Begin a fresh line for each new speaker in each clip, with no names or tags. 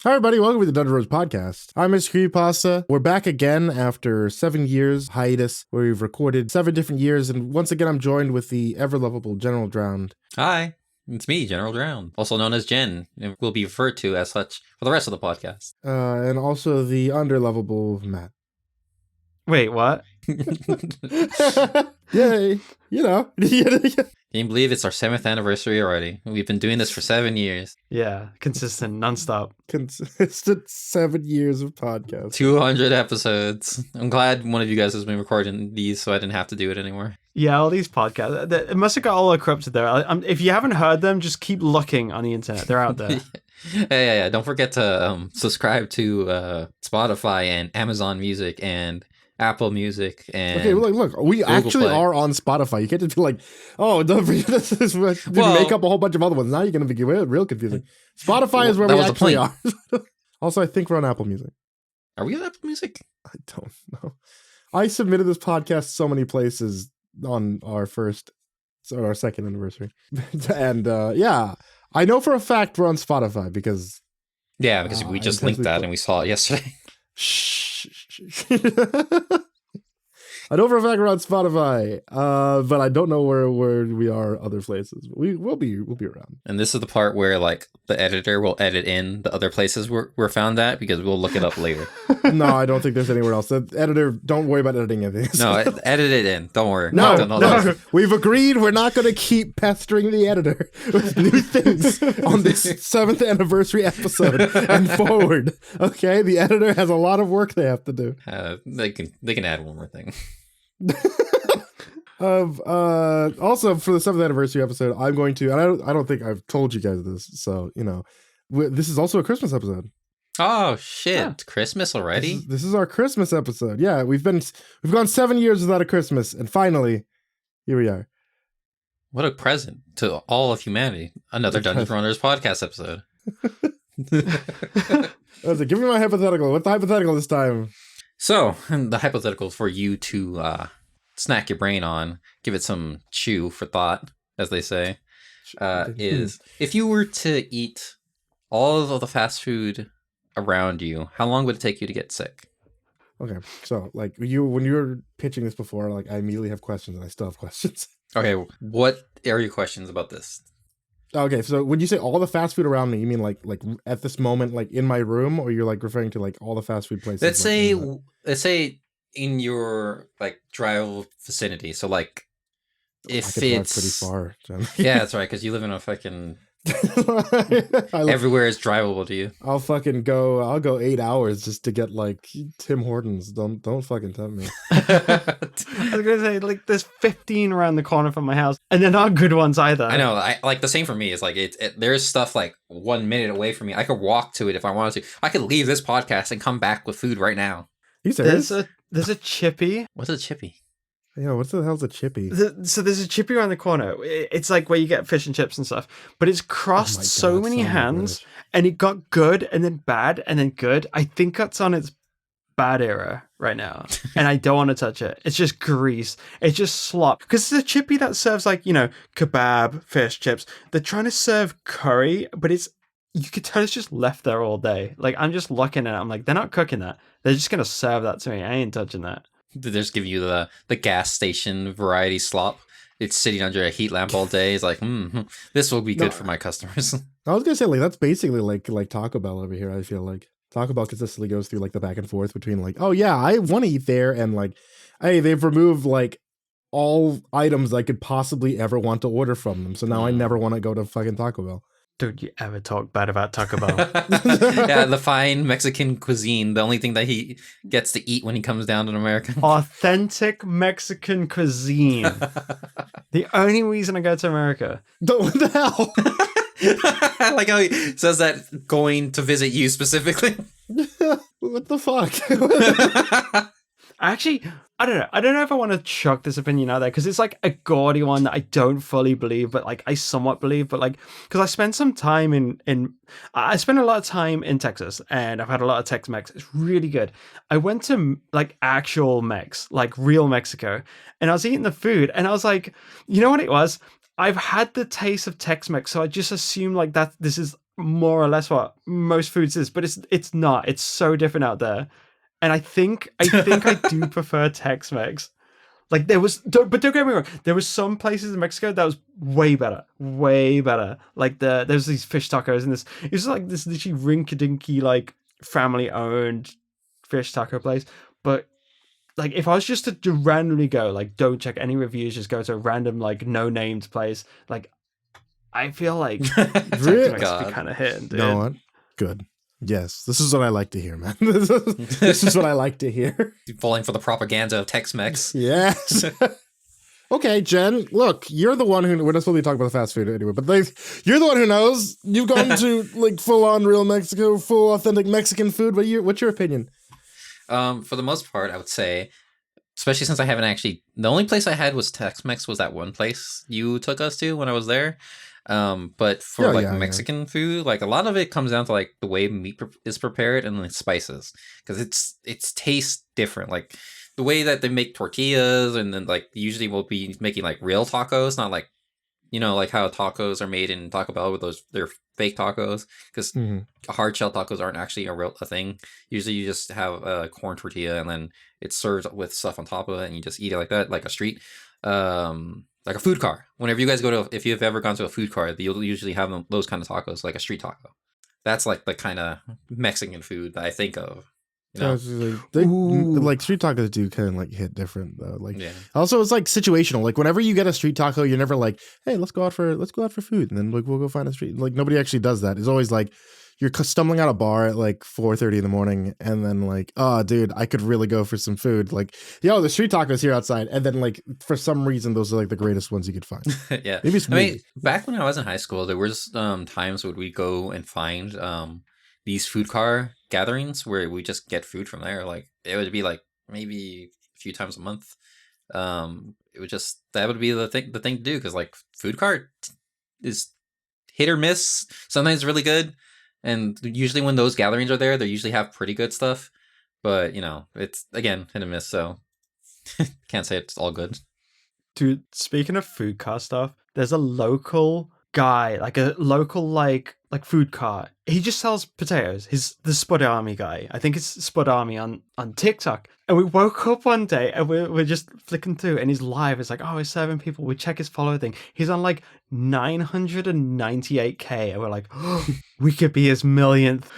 Hi, everybody. Welcome to the Dungeon Rose Podcast. I'm MrCreepyPasta. We're back again after 7 years hiatus, where we've recorded 7 different years, and once again, I'm joined with the ever-lovable General Drowned.
Hi, it's me, General Drowned, also known as Jen, and will be referred to as such for the rest of the podcast.
And also the under-lovable Matt.
Wait, what?
Yay. You know.
Can you believe it's our 7th anniversary already? We've been doing this for 7 years.
Yeah, consistent, nonstop.
Consistent 7 years of podcast.
200 episodes. I'm glad one of you guys has been recording these so I didn't have to do it anymore.
Yeah, all these podcasts, it must have got all corrupted there. If you haven't heard them, just keep looking on the internet. They're out there.
Yeah. Don't forget to subscribe to Spotify and Amazon Music and Apple Music and
okay, look, we
Google
actually
Play.
are on Spotify. You can't just be like, oh, don't forget this is make up a whole bunch of other ones. Now you're going to be real confusing. Spotify is where we actually are. Also, I think we're on Apple Music.
Are we on Apple Music?
I don't know. I submitted this podcast so many places on our second anniversary. And yeah, I know for a fact we're on Spotify because...
Yeah, because we just linked that and we saw it yesterday.
Shh. I know for a fact we're on Spotify, but I don't know where we are other places. But we'll be around.
And this is the part where like the editor will edit in the other places we're found at because we'll look it up later.
No, I don't think there's anywhere else. The editor, don't worry about editing anything.
No, edit it in. Don't worry.
No. We've agreed we're not going to keep pestering the editor with new things on this 7th anniversary episode and forward. Okay, the editor has a lot of work they have to do.
They can add one more thing.
Also for the 7th anniversary episode, I'm going to, and I don't think I've told you guys this, so you know, this is also a Christmas episode.
Oh shit! Yeah. Christmas already?
This is our Christmas episode. Yeah, we've gone 7 years without a Christmas, and finally, here we are.
What a present to all of humanity! Another Dungeon Runners podcast episode.
Give me my hypothetical. What's the hypothetical this time?
So, the hypothetical for you to snack your brain on, give it some chew for thought, as they say, is if you were to eat all of the fast food around you, how long would it take you to get sick?
Okay, so like when you were pitching this before, like I immediately have questions, and I still have questions.
Okay, what are your questions about this?
Okay, so when you say all the fast food around me, you mean like at this moment, like in my room, or you're like referring to like all the fast food places?
Let's say in your like drivable vicinity. So like if it's
pretty far, Jen.
Yeah, that's right, because you live in a fucking everywhere is drivable to you.
I'll go 8 hours just to get like Tim Hortons. Don't fucking tempt me.
I was gonna say, like, there's 15 around the corner from my house, and they're not good ones either.
I know. I like the same for me. It's like there's stuff like 1 minute away from me. I could walk to it if I wanted to. I could leave this podcast and come back with food right now.
You serious?
There's a Chippy.
What's a Chippy?
Yeah, what the hell's a Chippy?
So there's a Chippy around the corner. It's like where you get fish and chips and stuff, but it's crossed so many hands, and it got good and then bad and then good. I think that's on its bad era right now, and I don't want to touch it. It's just grease. It's just slop. Because it's a Chippy that serves like, you know, kebab, fish, chips. They're trying to serve curry, but you could tell it's just left there all day. Like, I'm just looking at it. I'm like, they're not cooking that. They're just going to serve that to me. I ain't touching that.
They just give you the gas station variety slop. It's sitting under a heat lamp all day. It's like, this will be good for my customers.
I was gonna say, like, that's basically like Taco Bell over here. I feel like Taco Bell consistently goes through like the back and forth between like, oh yeah, I want to eat there, and like, hey, they've removed like all items I could possibly ever want to order from them. So now I never want to go to fucking Taco Bell.
Don't you ever talk bad about Taco Bell.
Yeah, the fine Mexican cuisine. The only thing that he gets to eat when he comes down to America.
Authentic Mexican cuisine. The only reason I go to America.
What the hell?
I like how he says that going to visit you specifically.
What the fuck?
Actually, I don't know. I don't know if I want to chuck this opinion out there because it's like a gaudy one that I don't fully believe, but like I somewhat believe. But like, because I spent some time I spent a lot of time in Texas, and I've had a lot of Tex-Mex. It's really good. I went to like actual Mex, like real Mexico, and I was eating the food, and I was like, you know what it was? I've had the taste of Tex-Mex, so I just assume like that this is more or less what most foods is, but it's not. It's so different out there. And I think I do prefer Tex-Mex. Like but don't get me wrong. There was some places in Mexico that was way better. Like there's these fish tacos and it was like this literally rinky-dinky, like family-owned fish taco place. But like if I was just to randomly go, like don't check any reviews, just go to a random like no-named place, like I feel like Tex-Mex would be kind of hitting, dude.
You know what? Good. Yes, this is what I like to hear, man. This is what I like to hear.
Falling for the propaganda of Tex-Mex.
Yes. Okay, Jen, look, you're the one who, we're not supposed to be talking about fast food anyway, but you're the one who knows. You've gone to like full-on real Mexico, full authentic Mexican food. What's your opinion?
For the most part, I would say, especially since I haven't actually, the only place I had was Tex-Mex was that one place you took us to when I was there. But for Mexican food, like a lot of it comes down to like the way meat is prepared and the spices, because it's tastes different. Like the way that they make tortillas, and then like usually we'll be making like real tacos, not like, you know, like how tacos are made in Taco Bell with they're fake tacos, because hard shell tacos aren't actually a thing. Usually you just have a corn tortilla and then it's served with stuff on top of it and you just eat it like that, like a street. Like a food car. Whenever you guys go to, if you've ever gone to a food car, you'll usually have those kind of tacos, like a street taco. That's like the kind of Mexican food that I think of. You know?
Like street tacos do kind of like hit different though. Like also it's like situational. Like whenever you get a street taco, you're never like, hey, let's go out for food, and then like we'll go find a street. Like nobody actually does that. It's always like you're stumbling out a bar at like 4:30 in the morning, and then like, oh, dude, I could really go for some food. Like, yo, the street tacos here outside, and then like for some reason, those are like the greatest ones you could find.
Yeah,
maybe it's me.
Back when I was in high school, there was times where we go and find these food car gatherings where we just get food from there. Like it would be like maybe a few times a month. It would just that would be the thing to do, because like food cart is hit or miss. Sometimes it's really good. And usually when those gatherings are there, they usually have pretty good stuff. But, you know, it's, again, hit and miss, so can't say it's all good.
Dude, speaking of food car stuff, there's a local guy, like a local, like food cart. He just sells potatoes. He's the Spud Army guy. I think it's Spud Army on TikTok. And we woke up one day and we're just flicking through, and he's live. It's like, oh, he's serving people. We check his follow thing. He's on like 998K. And we're like, oh, we could be his millionth.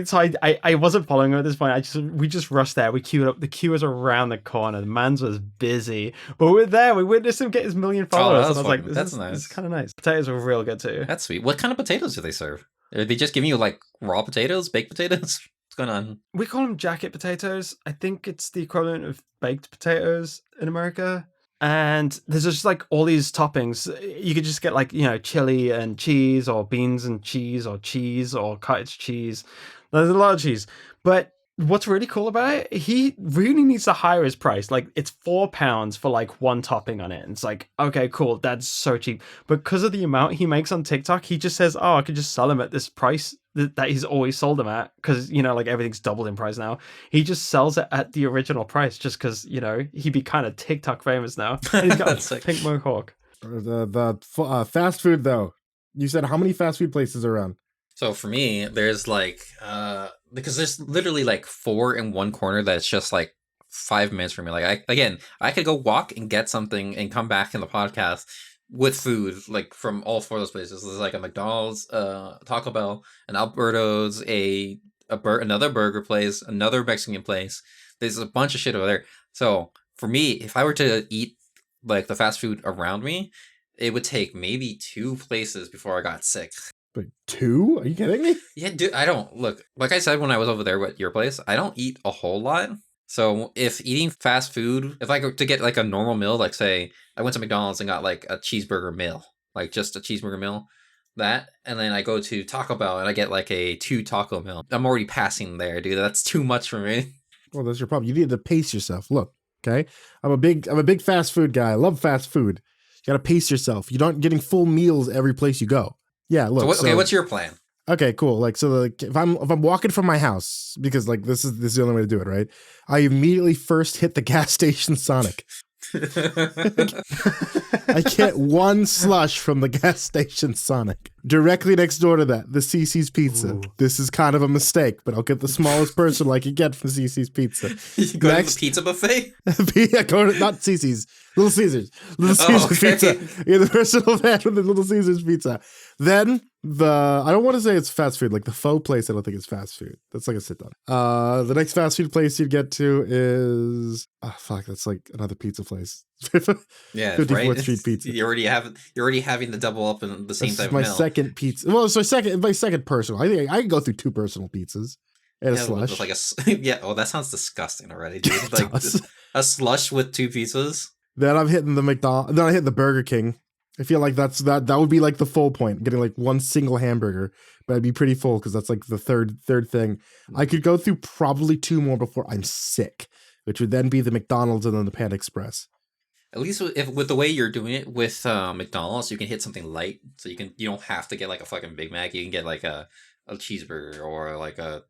So I wasn't following him at this point. We just rushed there. We queued up. The queue was around the corner. The man's was busy. But we're there. We witnessed him get his million followers. And I was like,
that's nice.
This is kind of nice. Potatoes were real good too.
That's sweet. What kind of potatoes do they serve? Are they just giving you like raw potatoes, baked potatoes? What's going on?
We call them jacket potatoes. I think it's the equivalent of baked potatoes in America. And there's just like all these toppings. You could just get like, you know, chili and cheese, or beans and cheese, or cottage cheese. There's a lot of cheese. But what's really cool about it, he really needs to higher his price. Like it's £4 for like one topping on it. And it's like, okay, cool. That's so cheap. But because of the amount he makes on TikTok, he just says, oh, I could just sell him at this price that he's always sold them at, because, you know, like everything's doubled in price now. He just sells it at the original price just because, you know, he'd be kind of TikTok famous now. And he's got a pink mohawk.
The fast food though, you said how many fast food places are around?
So for me, there's like because there's literally like 4 in one corner that's just like 5 minutes for me. Like I could go walk and get something and come back in the podcast with food, like from all 4 of those places. There's like a McDonald's, Taco Bell, an Alberto's, another burger place, another Mexican place. There's a bunch of shit over there. So for me, if I were to eat like the fast food around me, it would take maybe 2 places before I got sick.
But 2? Are you kidding me?
Yeah, dude, I don't look, like I said when I was over there at your place, I don't eat a whole lot. So if eating fast food, if I go to get like a normal meal, like say I went to McDonald's and got like a cheeseburger meal, like just a cheeseburger meal, that, and then I go to Taco Bell and I get like a 2 taco meal, I'm already passing there, dude. That's too much for me.
Well, that's your problem. You need to pace yourself. Look, okay, I'm a big fast food guy. I love fast food. You gotta pace yourself. You're not getting full meals every place you go. Yeah, look.
So what's your plan?
Okay, cool. Like, so like if I'm walking from my house, because like this is the only way to do it, right? I immediately first hit the gas station Sonic. I get one slush from the gas station Sonic. Directly next door to that, the CC's Pizza. Ooh. This is kind of a mistake, but I'll get the smallest personal I can get from CC's Pizza.
You go to the pizza buffet?
Yeah, go to, not CC's, Little Caesars. Little Caesars Pizza. Yeah, the personal van with the Little Caesars Pizza. Then I don't want to say it's fast food, like the pho place I don't think it's fast food. That's like a sit down. The next fast food place you'd get to is that's like another pizza place.
Yeah,
54th
right?
Street Pizza.
You're already having the double up in the same type of
my
meal.
second pizza. Well, so my second personal. I think I can go through 2 personal pizzas and a slush.
With like that sounds disgusting already, dude. Like a slush with 2 pizzas.
Then I'm hitting the McDonald's. Then I hit the Burger King. I feel like that would be like the full point, getting like one single hamburger, but I'd be pretty full because that's like the third thing. I could go through probably 2 more before I'm sick, which would then be the McDonald's and then the Panda Express.
At least with the way you're doing it with McDonald's, you can hit something light, so you don't have to get like a fucking Big Mac. You can get like a cheeseburger or like a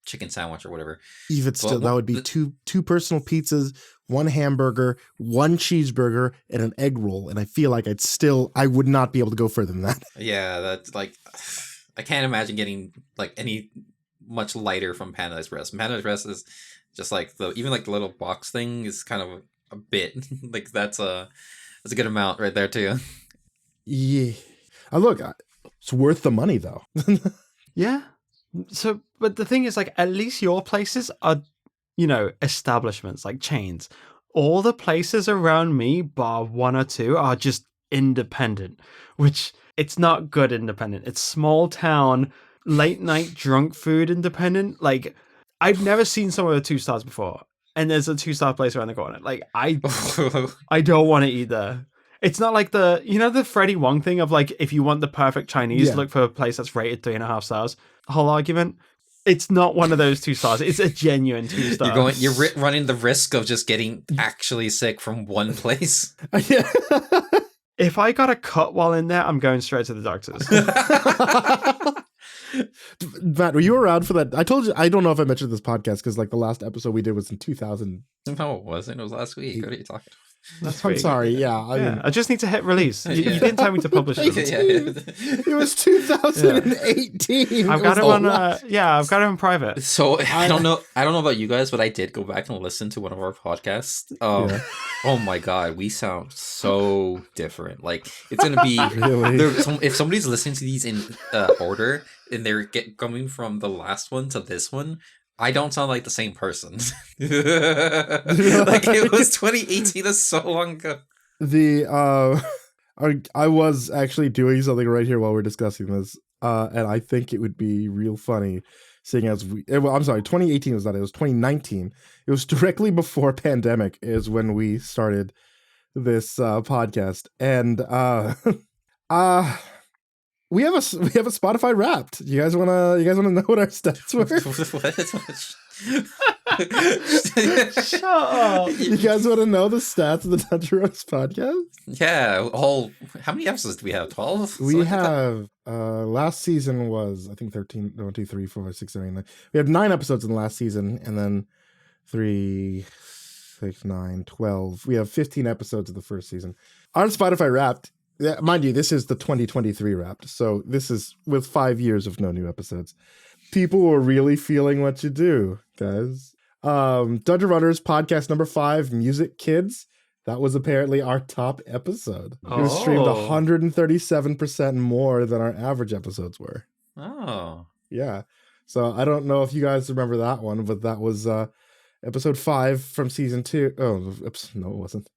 chicken sandwich or whatever.
Even still, that would be two personal pizzas, 1 hamburger, 1 cheeseburger, and an egg roll. And I feel like I would not be able to go further than that.
Yeah, that's like, I can't imagine getting like any much lighter from Panda Express. Panda Express is just like even like the little box thing is kind of a bit like that's a good amount right there too.
Yeah. Look, it's worth the money though.
Yeah. So, but the thing is, like, at least your places are, establishments, like chains. All the places around me, bar 1 or 2, are just independent, which it's not good independent. It's small town, late night drunk food independent. Like, I've never seen somewhere with 2 stars before, and there's a 2-star place around the corner. Like, I don't want to eat there. It's not like the Freddie Wong thing of like, if you want the perfect Chinese, look for a place that's rated 3.5 stars. Whole argument. It's not one of those 2 stars. It's a genuine 2 stars.
You're running the risk of just getting actually sick from one place.
If I got a cut while in there, I'm going straight to the doctors.
Matt, were you around for that? I told you, I don't know if I mentioned this podcast because like the last episode we did was in 2000.
No, it wasn't. It was last week. What are you talking about?
I'm sorry. Yeah,
I just need to hit release. You didn't tell me to publish it.
It was 2018.
I've got it on. I've got it on private.
So I don't know about you guys, but I did go back and listen to one of our podcasts. Oh my god, we sound so different. Like it's gonna be if somebody's listening to these in order and they're coming from the last one to this one. I don't sound like the same person. Like it was 2018. That's so long ago.
I was actually doing something right here while we're discussing this, and I think it would be real funny, seeing as I'm sorry, 2018 was not. It was 2019. It was directly before pandemic is when we started this podcast, and we have a Spotify Wrapped. You guys wanna know what our stats were?
Shut up.
You guys wanna know the stats of the Dungeon Roast podcast?
Yeah. How many episodes do we have? 12?
We have last season was I think 13. 1, 2, 3, 4, 5, 6, 7, 8, 9. We had 9 episodes in the last season, and then 3, 6, 9, 12. We have 15 episodes of the first season. On Spotify Wrapped. Yeah, mind you, this is the 2023 Wrapped, so this is with 5 years of no new episodes. People were really feeling what you do, guys. Dungeon Runners podcast number 5, Music Kids. That was apparently our top episode. It was streamed 137% more than our average episodes were.
Oh.
Yeah. So I don't know if you guys remember that one, but that was episode 5 from season 2. Oh, no, it wasn't.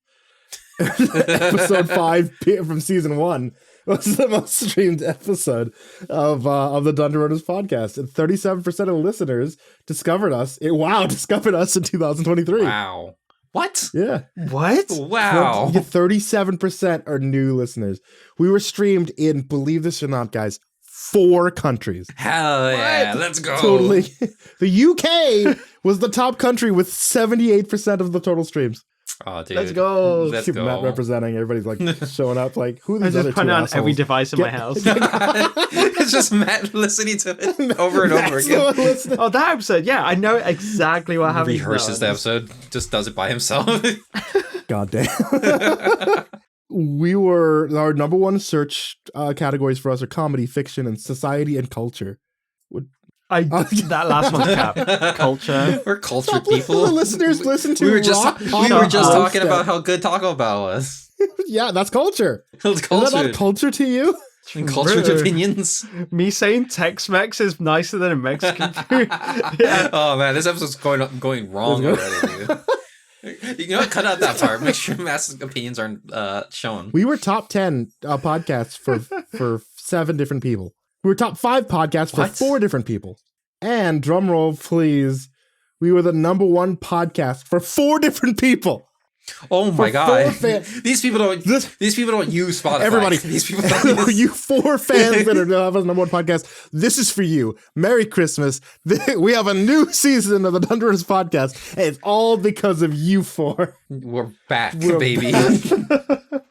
Episode 5 from season 1 was the most streamed episode of the Dungeon Runners podcast, and 37% of listeners discovered us in 2023.
Wow. What?
Yeah.
What?
Wow.
37% are new listeners. We were streamed in, believe this or not, guys, 4 countries.
Hell yeah, let's go.
Totally. The UK was the top country with 78% of the total streams.
Oh, dude.
Let's go.
Let's
Matt
go.
representing. Everybody's like showing up. Like, who are
I
these other
just put
two
it on
assholes?
every device in my house.
It's just Matt listening to it over and over
Matt's
again.
the one listening.
Oh, that episode. Yeah, I know exactly what happens.
Rehearses the episode, just does it by himself.
God damn. Our number one search categories for us are comedy, fiction, and society and culture.
That last one's cap. Culture.
We're cultured
Stop
people.
The listeners listen to
We were just
rock pop
talking
stuff.
about how good Taco Bell was.
Yeah, that's culture.
It's
Is that
cultured.
not culture to you?
And cultured
True.
opinions.
Me saying Tex-Mex is nicer than a Mexican food. Yeah.
Oh man, this episode's going wrong already, dude. You know what? Cut out that part. Make sure Matt's opinions aren't shown.
We were top 10 podcasts for 7 different people. We were top 5 podcasts for
What?
4 different people. And drum roll, please. We were the number 1 podcast for 4 different people.
Oh my
For
god!
4 fans.
These people don't use Spotify.
Everybody,
these people don't use...
you 4 fans that are have us number 1 podcast. This is for you. Merry Christmas. We have a new season of the Dunderous podcast, and it's all because of you 4.
We're back,
We're
baby.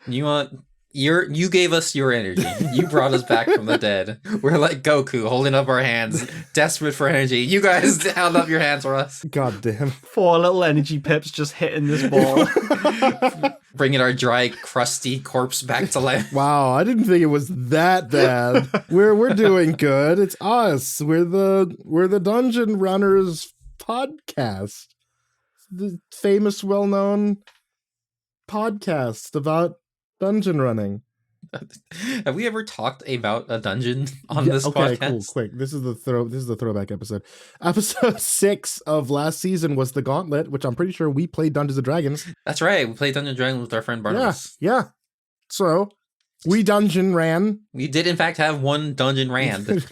You want you gave us your energy. You brought us back from the dead. We're like Goku holding up our hands, desperate for energy. You guys held up your hands for us,
God damn.
4 little energy pips just hitting this ball.
bringing our dry, crusty corpse back to life.
Wow, I didn't think it was that bad. We're doing good. It's us. We're the Dungeon Runners podcast. The famous, well-known podcast about dungeon running.
Have we ever talked about a dungeon on this
okay,
podcast?
cool, quick. This is the throwback episode. Episode 6 of last season was the Gauntlet, which I'm pretty sure we played Dungeons and Dragons.
That's right. We played Dungeons and Dragons with our friend Barnabas.
Yeah. So we dungeon ran.
We did in fact have one dungeon ran.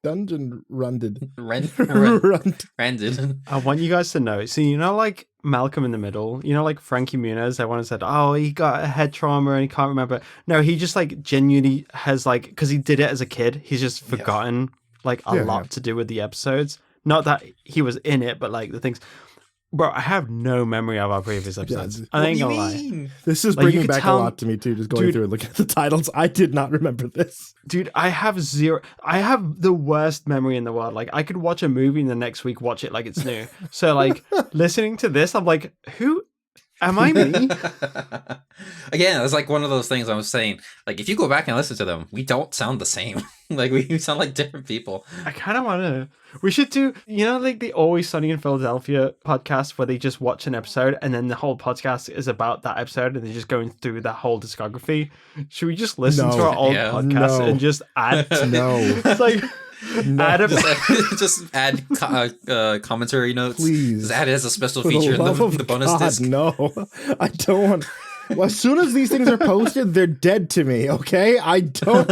Dungeon runded.
Randed.
I want you guys to know. So, you know, like Malcolm in the Middle, you know, like Frankie Muniz, everyone said, oh, he got a head trauma and he can't remember. No, he just like genuinely has like, because he did it as a kid, he's just forgotten like a lot to do with the episodes. Not that he was in it, but like the things. Bro, I have no memory of our previous episodes. I ain't gonna lie.
This is
Like, you
bringing
could
back
tell-
a lot to me too, just going through and looking at the titles. I did not remember this.
Dude, I have the worst memory in the world. Like, I could watch a movie and the next week watch it like it's new. So, like, listening to this, I'm like, who am I, me?
Again, it's like one of those things I was saying. Like, if you go back and listen to them, we don't sound the same. Like, we sound like different people.
I kind of want to. We should do, you know, like the Always Sunny in Philadelphia podcast where they just watch an episode and then the whole podcast is about that episode and they're just going through that whole discography. Should we just listen to our old podcast and just add?
No.
It's like, add a
Just add commentary notes.
Please.
Just add it as a special
For the
feature in
love of
the bonus
God,
disc.
No, I don't want. Well, as soon as these things are posted, they're dead to me, okay? I don't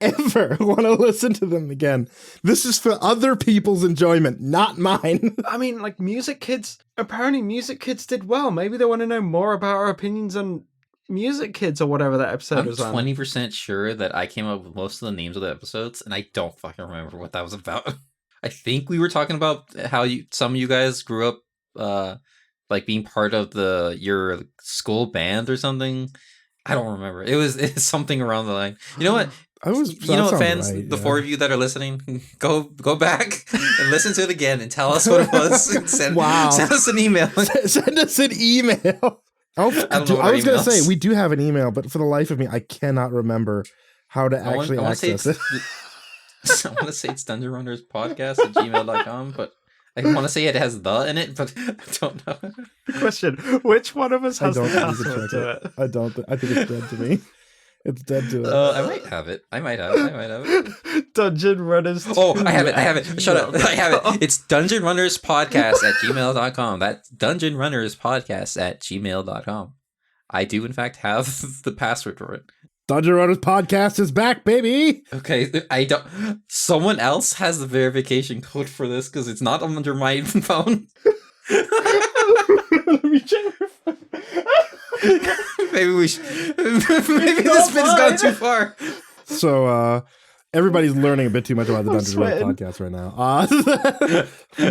ever want to listen to them again. This is for other people's enjoyment, not mine.
I mean, like Music Kids, apparently Music Kids did well. Maybe they want to know more about our opinions on Music Kids or whatever that episode
I'm
was on.
20% sure that I came up with most of the names of the episodes, and I don't fucking remember what that was about. I think we were talking about how some of you guys grew up like being part of your school band or something. I don't remember. It's something around the line. You know what? You know what, fans?
Right,
the 4 of you that are listening, go back and listen to it again and tell us what it was. And send us an email.
Send us an email. I was going to say, we do have an email, but for the life of me, I cannot remember how to actually access it.
I want to say it's dungeonrunnerspodcast@gmail.com, but I want to say it has the in it, but I don't know.
Question: which one of us has the
I
password to it?
I don't. I think it's dead to me. It's dead to it.
I might have it. I might have it.
Dungeon Runners.
Oh, I have it. Shut up. I have it. It's dungeonrunnerspodcast@gmail.com. That's dungeonrunnerspodcast@gmail.com. I do, in fact, have the password for it.
Dungeon Runners Podcast is back, baby!
Okay, I don't... Someone else has the verification code for this because it's not under my phone.
Let me check your phone.
Maybe we should... Maybe this bit's gone too far.
So, Everybody's learning a bit too much about the Dungeons World podcast right now.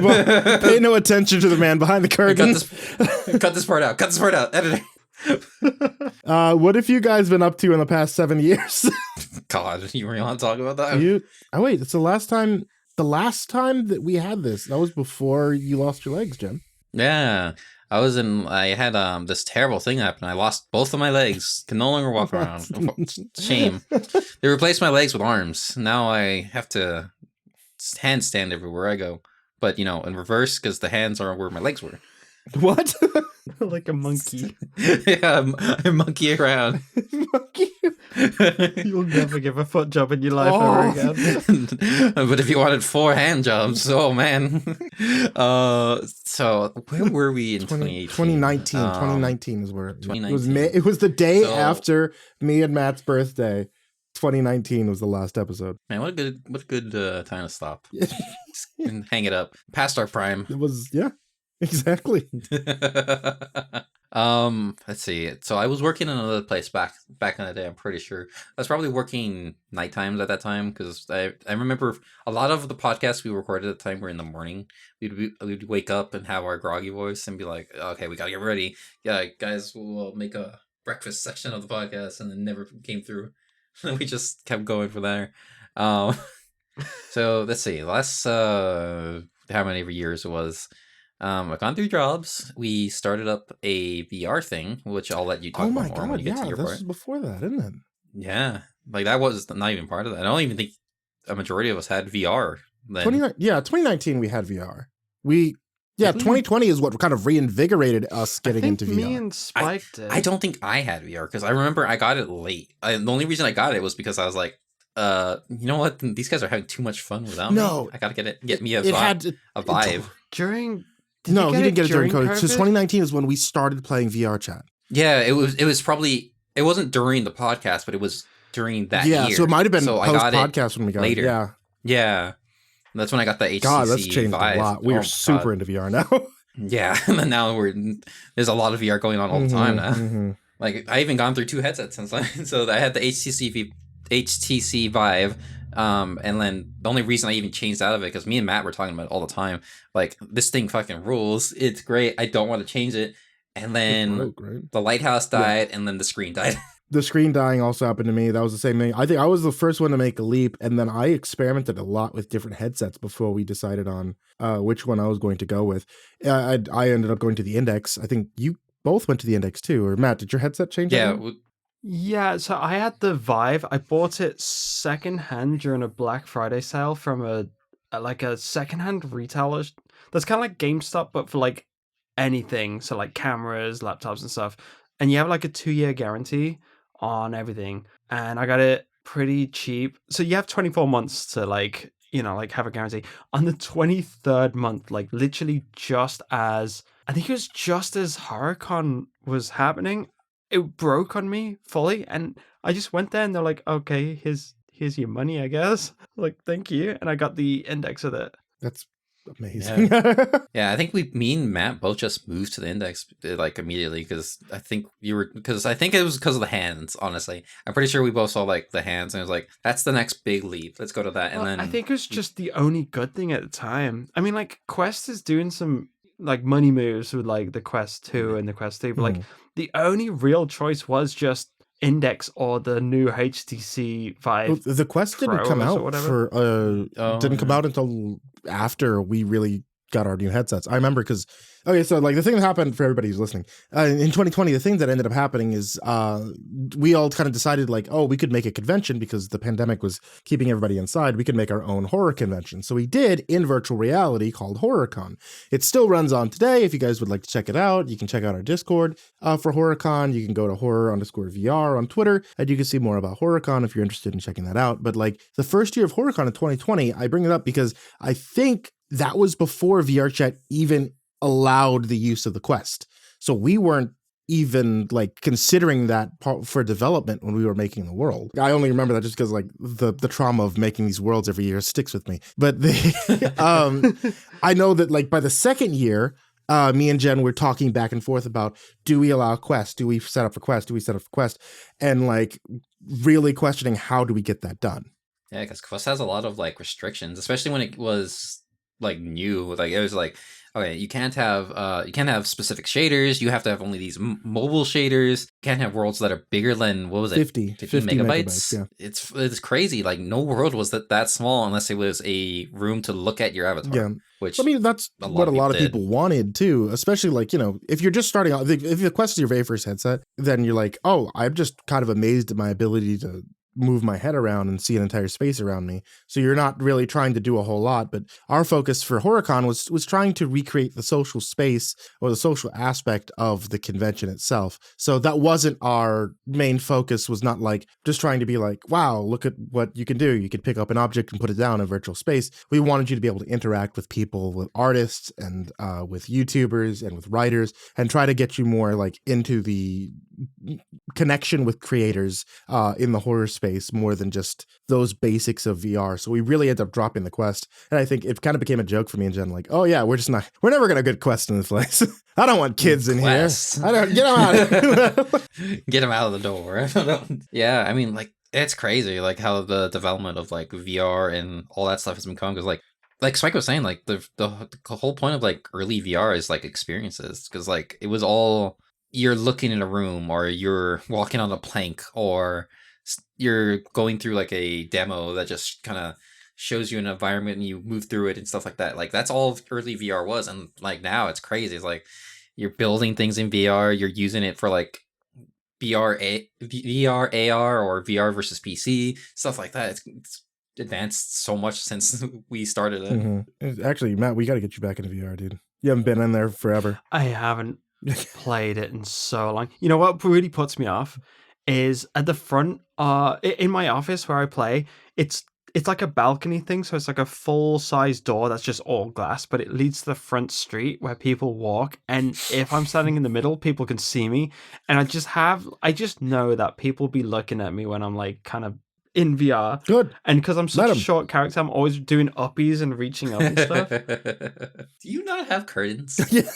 Well, pay no attention to the man behind the curtain.
Cut this part out. Cut this part out. Editing.
What have you guys been up to in the past 7 years?
God, you really want to talk about that?
Wait, it's the last time that we had this. That was before you lost your legs, Jim.
Yeah. I had this terrible thing happen. I lost both of my legs. Can no longer walk around. Shame. They replaced my legs with arms. Now I have to handstand everywhere I go. But, in reverse, because the hands are where my legs were.
What?
Like a monkey.
Yeah, I monkey around.
Monkey.
You'll never give a foot job in your life ever again.
But if you wanted 4 hand jobs, oh man. So where were we in 2018?
2019. 2019 is where it was.
It
was the day after me and Matt's birthday. 2019 was the last episode.
Man, what a good time to stop. And hang it up. Past our prime.
It was, yeah. Exactly.
Let's see. So I was working in another place back in the day. I'm pretty sure I was probably working night times at that time because I remember a lot of the podcasts we recorded at the time were in the morning. We'd wake up and have our groggy voice and be like, "Okay, we gotta get ready. Yeah, guys, we'll make a breakfast section of the podcast," and then never came through. We just kept going from there. So let's see. Last how many years it was. I've gone through jobs. We started up a VR thing, which I'll let you talk about more when you get to your part.
This was before that, isn't it?
Yeah, like that was not even part of that. I don't even think a majority of us had VR then.
2019 we had VR. 2020 is what kind of reinvigorated us getting into VR.
Me and Spike did.
I don't think I had VR because I remember I got it late. The only reason I got it was because I was like, you know what? These guys are having too much fun without me. I gotta get me a Vive.
He didn't get it during COVID. So 2019 is when we started playing VR chat.
Yeah, it was probably, it wasn't during the podcast, but it was during that year.
Yeah, so it might have been post-podcast when we got
later.
it. Yeah.
Yeah. That's when I got the HTC
God, that's changed
Vive.
a lot. We are super into VR now.
Yeah, and now there's a lot of VR going on all the time now. Mm-hmm. Like, I even gone through 2 headsets since then. So I had the HTC Vive. And then the only reason I even changed out of it, because me and Matt were talking about it all the time, like, this thing fucking rules. It's great. I don't want to change it. And then the lighthouse died, and then the screen died.
The screen dying also happened to me. That was the same thing. I think I was the first one to make a leap, and then I experimented a lot with different headsets before we decided on which one I was going to go with. I ended up going to the Index. I think you both went to the Index too. Or Matt, did your headset change?
Yeah, so I had the Vive. I bought it secondhand during a Black Friday sale from a secondhand retailer. That's kind of like GameStop, but for like anything. So like cameras, laptops and stuff. And you have like a 2-year guarantee on everything. And I got it pretty cheap. So you have 24 months to have a guarantee. On the 23rd month, like literally I think it was just as HorrorCon was happening, it broke on me fully, and I just went there and they're like, okay, here's your money, I guess. Like, thank you. And I got the Index with it.
That's amazing.
Yeah, I think me and Matt both just moved to the Index like immediately because I think it was because of the hands, honestly. I'm pretty sure we both saw like the hands and it was like, that's the next big leap. Let's go to that. And then
I think it was just the only good thing at the time. I mean, like, Quest is doing some like money moves with like the Quest 2 and the Quest 3, but like the only real choice was just Index or the new HTC Vive.
The Quest didn't come out didn't come out until after we really got our new headsets. I remember because so like the thing that happened for everybody who's listening in 2020, the thing that ended up happening is we all kind of decided like, we could make a convention because the pandemic was keeping everybody inside. We could make our own horror convention. So we did in virtual reality called HorrorCon. It still runs on today. If you guys would like to check it out, you can check out our Discord for HorrorCon. You can go to horror_VR on Twitter and you can see more about HorrorCon if you're interested in checking that out. But like the first year of HorrorCon in 2020, I bring it up because I think that was before VRChat even allowed the use of the Quest. So we weren't even like considering that part for development when we were making the world. I only remember that just because like the trauma of making these worlds every year sticks with me. But I know that like by the second year, me and Jen were talking back and forth about, do we allow Quest? Do we set up for Quest? Do we set up for Quest? And like really questioning, how do we get that done?
Yeah, because Quest has a lot of like restrictions, especially when it was like new. Like it was like, okay, you can't have specific shaders. You have to have only these mobile shaders. You can't have worlds that are bigger than what was it,
50 megabytes. Yeah,
it's crazy. Like no world was that small unless it was a room to look at your avatar.
Yeah.
Which
I mean, that's what a lot of people wanted too, especially like, you know, if you're just starting out, if the Quest is your very first headset, then you're like, oh, I'm just kind of amazed at my ability to move my head around and see an entire space around me. So you're not really trying to do a whole lot, but our focus for HorrorCon was trying to recreate the social space or the social aspect of the convention itself. So that wasn't our main focus, was not like just trying to be like, wow, look at what you can do. You could pick up an object and put it down in a virtual space. We wanted you to be able to interact with people, with artists and with YouTubers and with writers, and try to get you more like into the connection with creators in the horror space more than just those basics of VR. So we really ended up dropping the Quest. And I think it kind of became a joke for me and Jen, like, oh yeah, we're never going to get Quest in this place. I don't want kids in
Quest.
here. I don't, get them out.
Get them out of the door. Yeah, I mean, like, it's crazy, like, how the development of, like, VR and all that stuff has been coming, because, like Spike was saying, like, the whole point of, like, early VR is, like, experiences, because, like, it was all, you're looking in a room, or you're walking on a plank, or you're going through, like, a demo that just kind of shows you an environment and you move through it and stuff like that. Like, that's all early VR was, and, like, now it's crazy. It's, like, you're building things in VR, you're using it for, like, VR AR or VR versus PC, stuff like that. It's advanced so much since we started it.
Mm-hmm. Actually, Matt, we got to get you back into VR, dude. You haven't been in there forever.
I haven't played it in so long. You know what really puts me off is at the front, in my office where I play, it's like a balcony thing, so it's like a full-size door that's just all glass, but it leads to the front street where people walk, and if I'm standing in the middle, people can see me, and I just know that people be looking at me when I'm like kind of in VR.
Good.
And because I'm such a short character, I'm always doing uppies and reaching up and stuff.
Do you not have curtains?
Yeah.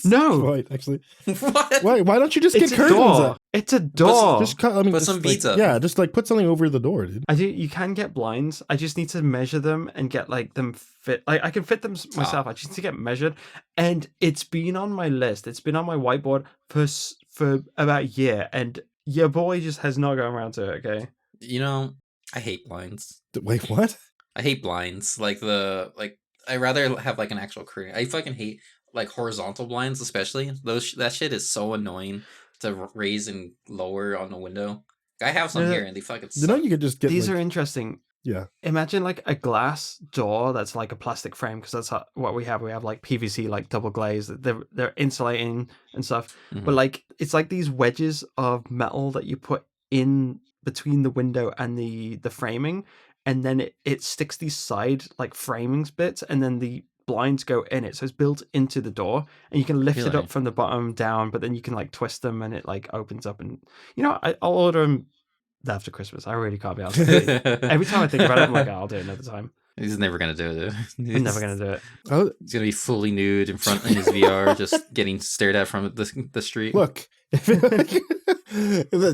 No.
Right, actually.
What?
Why don't you just
It's
get
a
curtains
door.
up?
It's a door.
Put some beads up.
Yeah, just like put something over the door, dude.
You can get blinds. I just need to measure them and get like them fit. Like I can fit them myself. I just need to get measured. And it's been on my list. It's been on my whiteboard for about a year. And your boy just has not gone around to it. Okay.
You know, I hate blinds.
Wait, what?
I hate blinds. I'd rather have like an actual curtain. I fucking hate like horizontal blinds, especially that shit is so annoying to raise and lower on the window. I have some here and they fucking suck.
You know, you could just get
these are interesting.
Yeah.
Imagine like a glass door that's like a plastic frame, because that's what we have. We have like PVC, like double glaze. They're insulating and stuff. Mm-hmm. But like it's like these wedges of metal that you put in between the window and the framing, and then it sticks these side like framings bits, and then the blinds go in it, so it's built into the door, and you can lift it up from the bottom down, but then you can like twist them and it like opens up. And you know, I'll order them after Christmas. I really can't be honest. Every time I think about it, I'm like, oh, I'll do it another time.
He's never gonna do it.
I'm never gonna do it.
He's gonna be fully nude in front in his VR, just getting stared at from the street.
Look,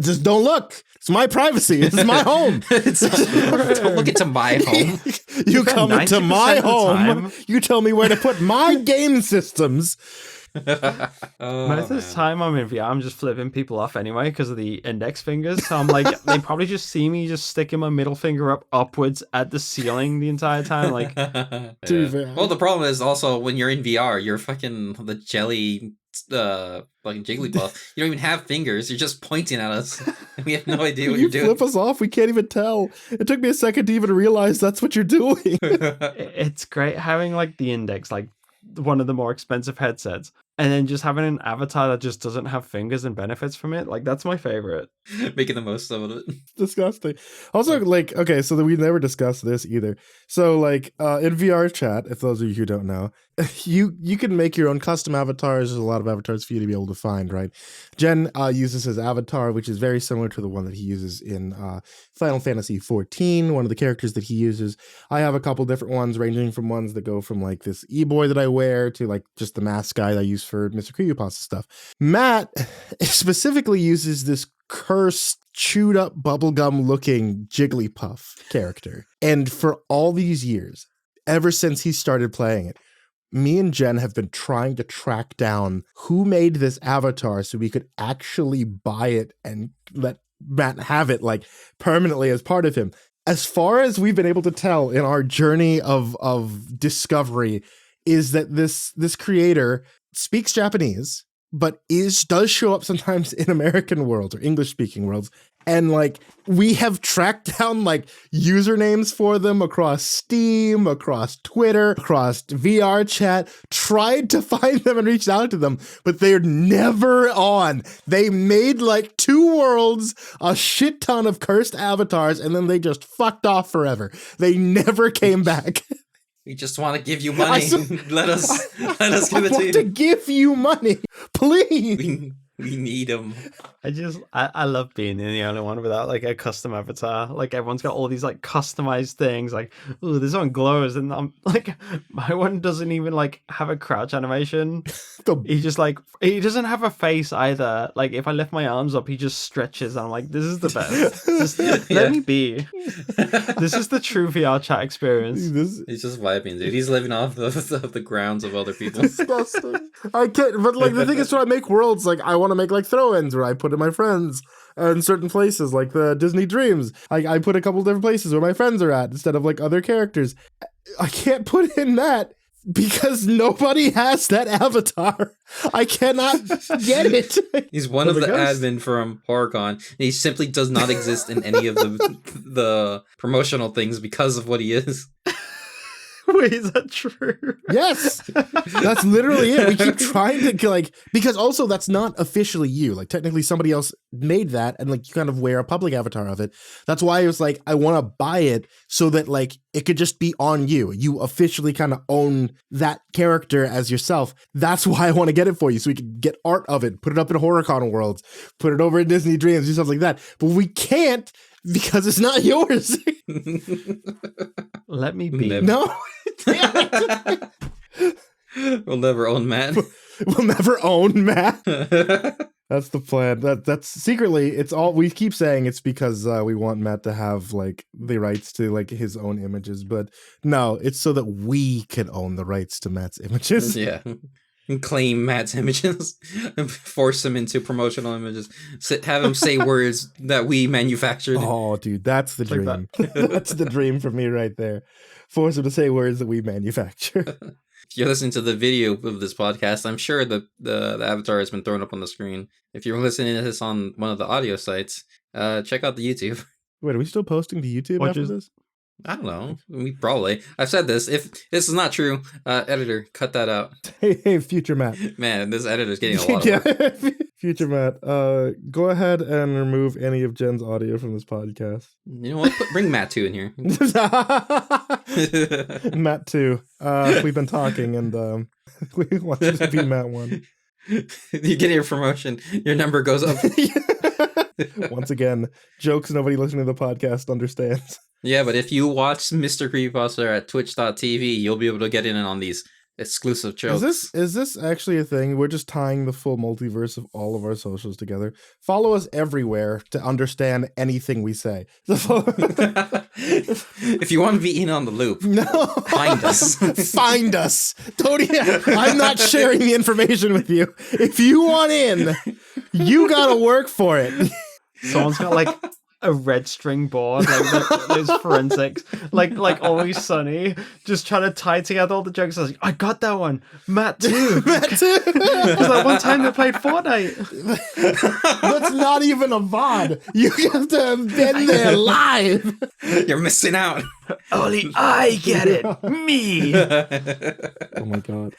just don't look. It's my privacy. It's my home.
Don't look into my home.
You come into my home. You tell me where to put my game systems.
Most of the time I'm in VR, I'm just flipping people off anyway because of the index fingers. So I'm like, they probably just see me just sticking my middle finger upwards at the ceiling the entire time. Like,
well, the problem is also when you're in VR, you're fucking the jelly, fucking Jigglypuff. You don't even have fingers. You're just pointing at us. We have no idea what you're doing.
You flip us off. We can't even tell. It took me a second to even realize that's what you're doing.
It's great having like the index, like one of the more expensive headsets, and then just having an avatar that just doesn't have fingers and benefits from it. Like, that's my favorite.
Making the most of it.
Disgusting. Also, like, okay, so we never discussed this either. So, like, in VR chat, if those of you who don't know, you can make your own custom avatars. There's a lot of avatars for you to be able to find, right? Jen uses his avatar, which is very similar to the one that he uses in Final Fantasy XIV, one of the characters that he uses. I have a couple different ones, ranging from ones that go from, like, this e-boy that I wear to, like, just the mask guy that I use for Mr. Creepypasta stuff. Matt specifically uses this cursed, chewed up bubblegum looking Jigglypuff character. And for all these years, ever since he started playing it, me and Jen have been trying to track down who made this avatar so we could actually buy it and let Matt have it like permanently as part of him. As far as we've been able to tell in our journey of discovery is that this creator speaks Japanese, but does show up sometimes in American worlds or English speaking worlds. And like we have tracked down like usernames for them across Steam, across Twitter, across VR chat, tried to find them and reached out to them, but they're never on. They made like 2 worlds, a shit ton of cursed avatars, and then they just fucked off forever. They never came back.
We just want to give you money. Let us give it to you.
I want to give you money, please.
We need them.
I love being the only one without like a custom avatar. Like everyone's got all these like customized things. Like, oh, this one glows, and I'm like, my one doesn't even like have a crouch animation. He doesn't have a face either. Like if I lift my arms up, he just stretches. And I'm like, this is the best. Just let me be. This is the true VR chat experience.
He's just vibing, dude. He's living off the grounds of other people.
Disgusting. I can't. But like the thing is, when I make worlds, like I want to make like throw-ins where I put in my friends in certain places, like the Disney Dreams. I put a couple different places where my friends are at instead of like other characters. I can't put in that because nobody has that avatar. I cannot get it.
He's one of the admin from HorrorCon. He simply does not exist in any of the promotional things because of what he is.
Wait, is that true?
Yes, that's literally it. We keep trying to like, because also that's not officially you. Like technically somebody else made that and like you kind of wear a public avatar of it. That's why I was like, I want to buy it so that like it could just be on you. You officially kind of own that character as yourself. That's why I want to get it for you so we can get art of it, put it up in HorrorCon worlds, put it over in Disney Dreams, do stuff like that. But we can't because it's not yours.
Let me be.
No.
We'll never own Matt.
We'll never own Matt. That's the plan. That's secretly, it's all we keep saying it's because we want Matt to have like the rights to like his own images, but no, it's so that we can own the rights to Matt's images.
Yeah. And claim Matt's images and force him into promotional images. Have him say words that we manufactured.
Oh, dude, that's the dream.
Like
That's the dream for me right there. Force him to say words that we manufacture.
If you're listening to the video of this podcast, I'm sure the avatar has been thrown up on the screen. If you're listening to this on one of the audio sites, check out the YouTube.
Wait, are we still posting to YouTube after this?
I don't know. Probably. I've said this. If this is not true, editor, cut that out.
Hey, future Matt.
Man, this editor's getting a lot of work.
Future Matt, go ahead and remove any of Jen's audio from this podcast.
You know what? Bring Matt 2 in here.
Matt 2. We've been talking and we want you to be Matt 1.
You get your promotion. Your number goes up.
Once again, jokes nobody listening to the podcast understands.
Yeah, but if you watch Mr. Creepypasta at twitch.tv, you'll be able to get in on these exclusive jokes.
Is this actually a thing? We're just tying the full multiverse of all of our socials together. Follow us everywhere to understand anything we say.
If you want to be in on the loop,
no,
find us.
Find us. I'm not sharing the information with you. If you want in, you gotta work for it.
Someone's got like a red string board, like those forensics, like Always Sunny, just trying to tie together all the jokes. I was like, I got that one, Matt too.
Matt too.
Because like one time they played Fortnite.
That's not even a VOD. You have to have been there live.
You're missing out.
Only I get it. Me.
Oh my god.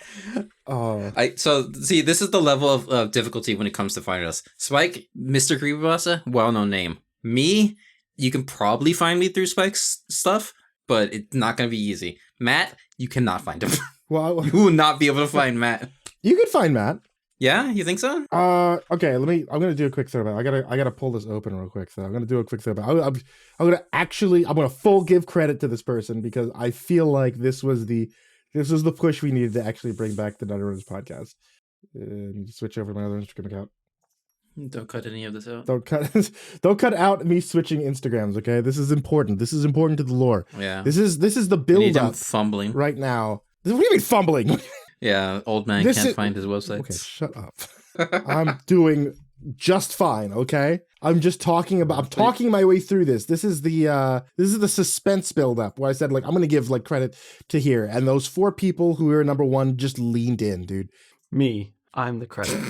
Oh.
So see, this is the level of difficulty when it comes to finding us. Spike, Mr. Creepypasta, well-known name. Me, you can probably find me through Spike's stuff, but it's not going to be easy. Matt, you cannot find him.
Well,
you will not be able to find Matt.
You can find Matt.
Yeah, you think so?
Okay. I'm gonna do a quick throw. I gotta pull this open real quick. So I'm gonna do a quick throw. I'm gonna full give credit to this person because I feel like this was the push we needed to actually bring back the Nutterers podcast. Need to switch over to my other Instagram account.
Don't cut any of this out.
Don't cut out me switching Instagrams, okay? This is important. This is important to the lore.
Yeah.
This is the build up
fumbling
right now. What do you mean fumbling?
Yeah, old man can't find his website.
Okay, shut up. I'm doing just fine, okay? I'm talking my way through this. This is the suspense build up where I said, like, I'm gonna give like credit to here. And those 4 people who are number 1 just leaned in, dude.
Me. I'm the credit.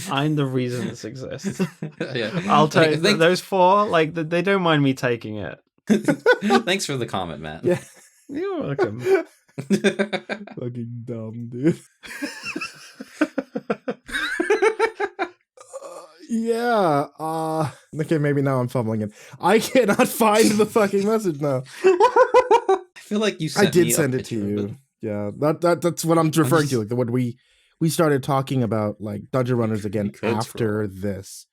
I'm the reason this exists.
Yeah.
I'll take those 4, like, they don't mind me taking it.
Thanks for the comment, Matt.
Yeah.
You're welcome.
Fucking dumb, dude. Yeah. Okay, maybe now I'm fumbling it. I cannot find the fucking message now.
I feel like you sent
I did send it to you. Yeah, that's what I'm referring to. Like the when we started talking about like Dungeon Runners again after this.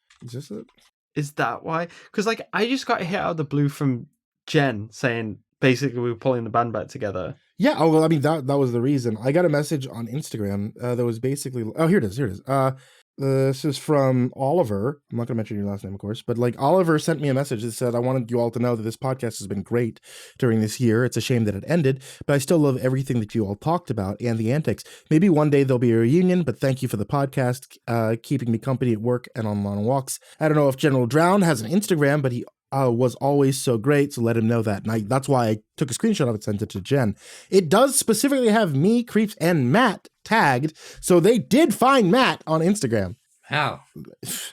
Is that why? Because like I just got hit out of the blue from Jen saying basically we were pulling the band back together.
Yeah. Oh well, I mean that was the reason. I got a message on Instagram that was basically here it is. This is from Oliver. I'm not going to mention your last name, of course, but like Oliver sent me a message that said, I wanted you all to know that this podcast has been great during this year. It's a shame that it ended, but I still love everything that you all talked about and the antics. Maybe one day there'll be a reunion, but thank you for the podcast, keeping me company at work and on long walks. I don't know if General Drown has an Instagram, but he was always so great, so let him know that. And that's why I took a screenshot of it, sent it to Jen. It does specifically have me, Creeps, and Matt tagged, so they did find Matt on Instagram.
How?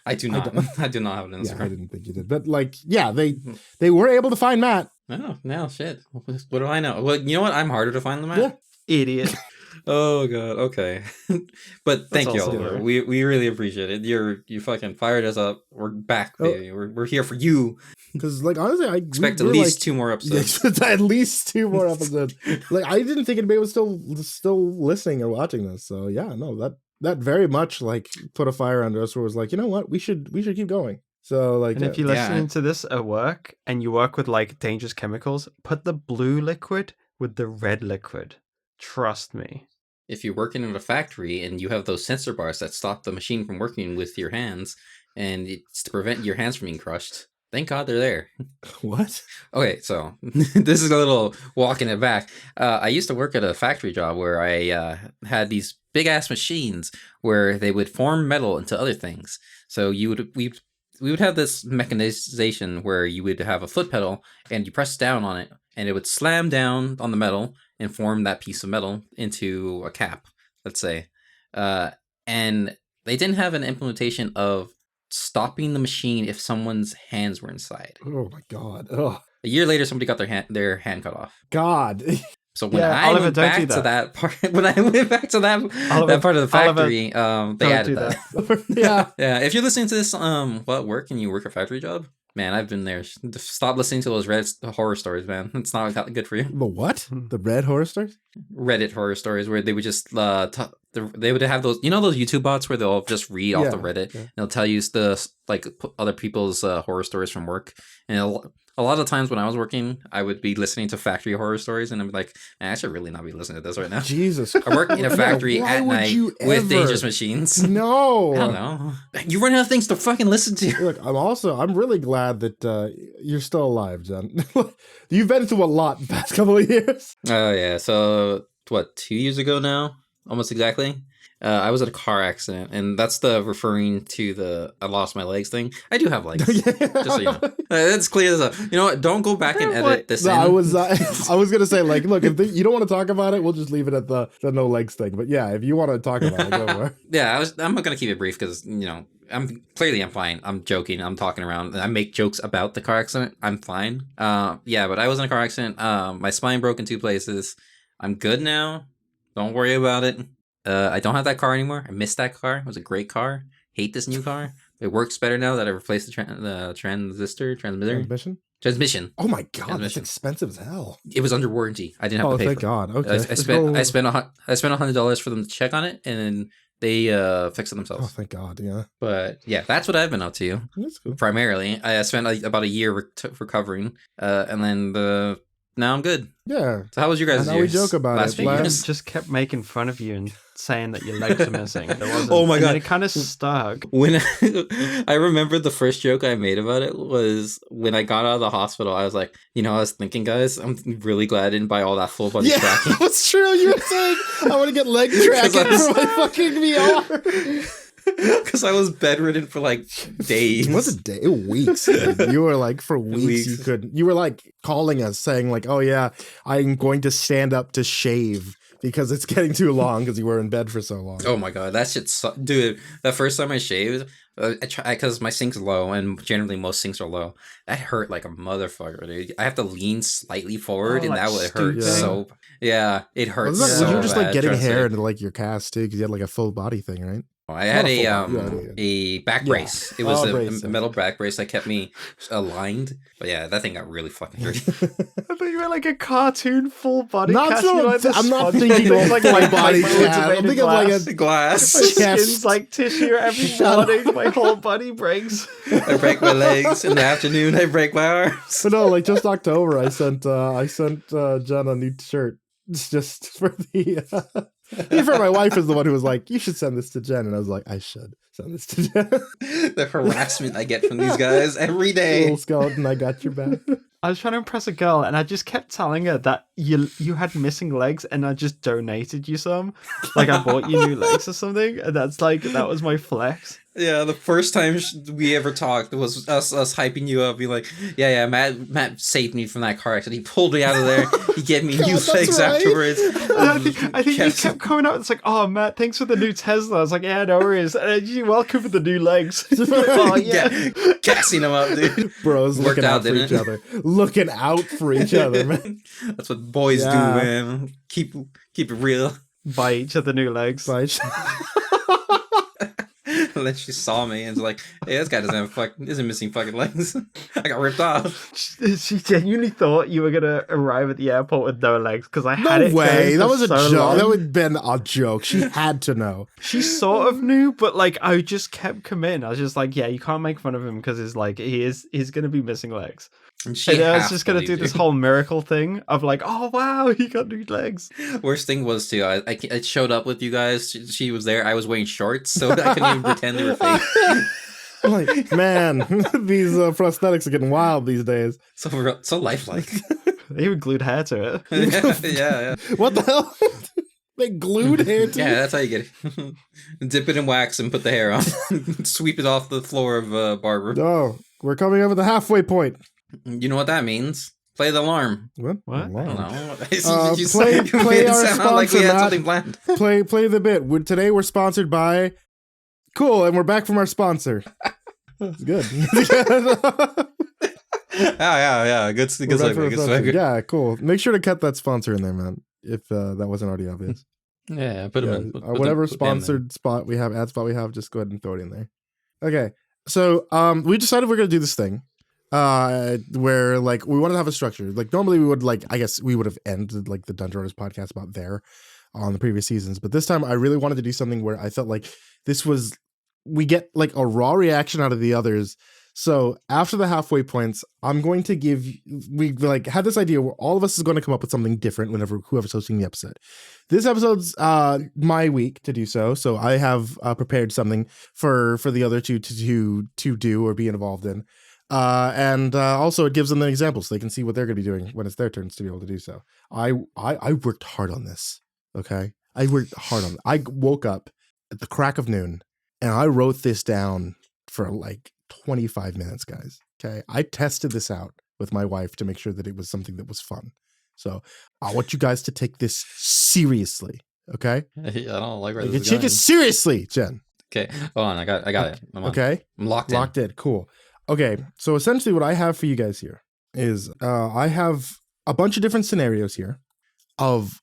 I do not. I do not have an Instagram.
Yeah, I didn't think you did, but like, yeah, they were able to find Matt.
Oh, no, shit. What do I know? Well, you know what? I'm harder to find than Matt.
Yeah.
Idiot.
Oh god, okay. But thank you, Oliver. We really appreciate it. You fucking fired us up. We're back, baby. We're here for you.
Because like honestly, I
expect at least 2 more episodes.
At least 2 more episodes. Like I didn't think anybody was still listening or watching this. So yeah, no, that very much like put a fire under us. Where it was like, you know what, we should keep going. So like,
and if you're listening to this at work and you work with like dangerous chemicals, put the blue liquid with the red liquid. Trust me.
If you're working in a factory and you have those sensor bars that stop the machine from working with your hands, and it's to prevent your hands from being crushed, thank God they're there.
What?
Okay, so this is a little walking it back. I used to work at a factory job where I had these big ass machines where they would form metal into other things. So we would have this mechanization where you would have a foot pedal and you press down on it and it would slam down on the metal and form that piece of metal into a cap, let's say. And they didn't have an implementation of stopping the machine if someone's hands were inside.
Oh my God. Ugh.
A year later, somebody got their hand cut off.
God.
So when I went back to that part, when I went back to that part of the factory, they added that.
Yeah.
Yeah. If you're listening to this, what work and you work a factory job, man, I've been there. Stop listening to those Reddit horror stories, man. It's not good for you.
The what? The Red horror stories?
Reddit horror stories where they would just they would have those, you know, those YouTube bots where they'll just read off the Reddit. Yeah. And they'll tell you other people's horror stories from work. And a lot of times when I was working, I would be listening to factory horror stories, and I'm like, man, I should really not be listening to this right now.
Jesus.
I work in a factory at night with dangerous machines.
No.
I don't know. You run out of things to fucking listen to.
Look, I'm really glad that you're still alive, Jen. You've been through a lot the past couple of years.
Oh, yeah. So, 2 years ago now? Almost exactly. I was in a car accident, and that's the referring to the I lost my legs thing. I do have legs, just so you know. It's clear as a. You know what? Don't go back and edit this.
No,
in.
I was gonna say like, look, if you don't want to talk about it, we'll just leave it at the no legs thing. But yeah, if you want to talk about it, go for it.
Yeah, I'm not gonna keep it brief because I'm fine. I'm joking. I'm talking around. I make jokes about the car accident. I'm fine. Yeah, but I was in a car accident. My spine broke in 2 places. I'm good now. Don't worry about it. I don't have that car anymore. I missed that car. It was a great car. Hate this new car. It works better now that I replaced the transmission.
Oh my God, that's expensive as hell.
It was under warranty. I didn't have to pay. Oh,
thank God. Okay.
I spent $100 for them to check on it, and then they fixed it themselves.
Oh, thank God. Yeah.
But yeah, that's what I've been up to.
That's cool.
Primarily, I spent about a year recovering, and then now I'm good.
Yeah.
So how was your guys' year?
We joke about
it. Just kept making fun of you and saying that your legs are missing. There wasn't.
Oh my
and
God.
then it kind of stuck.
When I remember the first joke I made about it was when I got out of the hospital, I was like, you know, I was thinking, guys, I'm really glad I didn't buy all that full body tracking.
Yeah, that's true. You were saying I want to get leg tracking for my fucking VR.
Because I was bedridden for like days.
It wasn't day, weeks. Like, you were like for weeks. You were like calling us saying like, oh yeah, I'm going to stand up to shave because it's getting too long because you were in bed for so long.
Oh my God, that shit dude, the first time I shaved, because my sink's low and generally most sinks are low, that hurt like a motherfucker, dude. I have to lean slightly forward and that would hurt so. Yeah, it hurts.
Was
so
you were just like
bad,
getting hair into like your cast too because you had like a full body thing, right?
I had a back brace. It was a metal back brace that kept me aligned. But yeah, that thing got really fucking dirty.
I thought you were like a cartoon full body cast.
I'm not thinking of like my body cast. I'm thinking of like a
glass.
My skin's like tissue every morning. My whole body breaks.
I break my legs in the afternoon. I break my arms.
But no, like just October, I sent Jen a new shirt. It's just for the. For my wife is the one who was like, you should send this to Jen. And I was like, I should send this to Jen.
The harassment I get from these guys every day.
Little skeleton, I got your back.
I was trying to impress a girl and I just kept telling her that you had missing legs and I just donated you some. Like I bought you new legs or something. And that was my flex.
Yeah, the first time we ever talked was us hyping you up. Be like, yeah, Matt saved me from that car accident. He pulled me out of there. He gave me new legs afterwards.
I think he kept coming out. It's like, oh, Matt, thanks for the new Tesla. I was like, yeah, no worries. You're welcome for the new legs. Oh, yeah.
Gassing them up, dude.
Bros looking out for each other. Looking out for each other, man.
That's what boys do, man. Keep it real.
Buy each other new legs.
And then she saw me and was like, hey, this guy isn't missing fucking legs. I got ripped off.
She genuinely thought you were going to arrive at the airport with no legs because I had it.
No way. That was a joke.
Long.
That would have been a joke. She had to know.
She sort of knew, but like I just kept committing. I was just like, yeah, you can't make fun of him because he's like, he's going to be missing legs.
And
I was just going to do this whole miracle thing of like, oh, wow, he got new legs.
Worst thing was, too, I showed up with you guys. She was there. I was wearing shorts, so I couldn't even pretend they were fake.
I'm like, man, these prosthetics are getting wild these days.
So lifelike.
They even glued hair to it.
Yeah.
What the hell? They glued hair to it?
Yeah, that's how you get it. Dip it in wax and put the hair on. Sweep it off the floor of a barber.
Oh, we're coming over the halfway point.
You know what that means? Play the alarm.
What?
What?
I don't know.
Play our sponsor,
like we had
Matt.
something planned.
Play the bit. Today we're sponsored by... Cool, and we're back from our sponsor. That's good.
Yeah. Good segue.
Yeah, cool. Make sure to cut that sponsor in there, man, if that wasn't already obvious.
Yeah, put them in.
Whatever sponsored spot we have, ad spot we have, just go ahead and throw it in there. Okay, so we decided we're going to do this thing. Where like we wanted to have a structure. Like normally we would I guess we would have ended like the Dungeon Runners podcast about there on the previous seasons, but this time I really wanted to do something where I felt like we get like a raw reaction out of the others. So after the halfway points, I'm going to we like had this idea where all of us is going to come up with something different whenever whoever's hosting the episode. This episode's my week to do so. So I have prepared something for the other two to do or be involved in. And also it gives them an example so they can see what they're going to be doing when it's their turns to be able to do so. I worked hard on this. Okay. I worked hard on it. I woke up at the crack of noon and I wrote this down for like 25 minutes, guys. Okay. I tested this out with my wife to make sure that it was something that was fun. So I want you guys to take this seriously. Okay.
Yeah, I don't like where
you
this is
take
going.
it seriously, Jen.
Okay. Hold on. I got it.
Okay.
I'm locked in.
Cool. Okay, so essentially what I have for you guys here is I have a bunch of different scenarios here of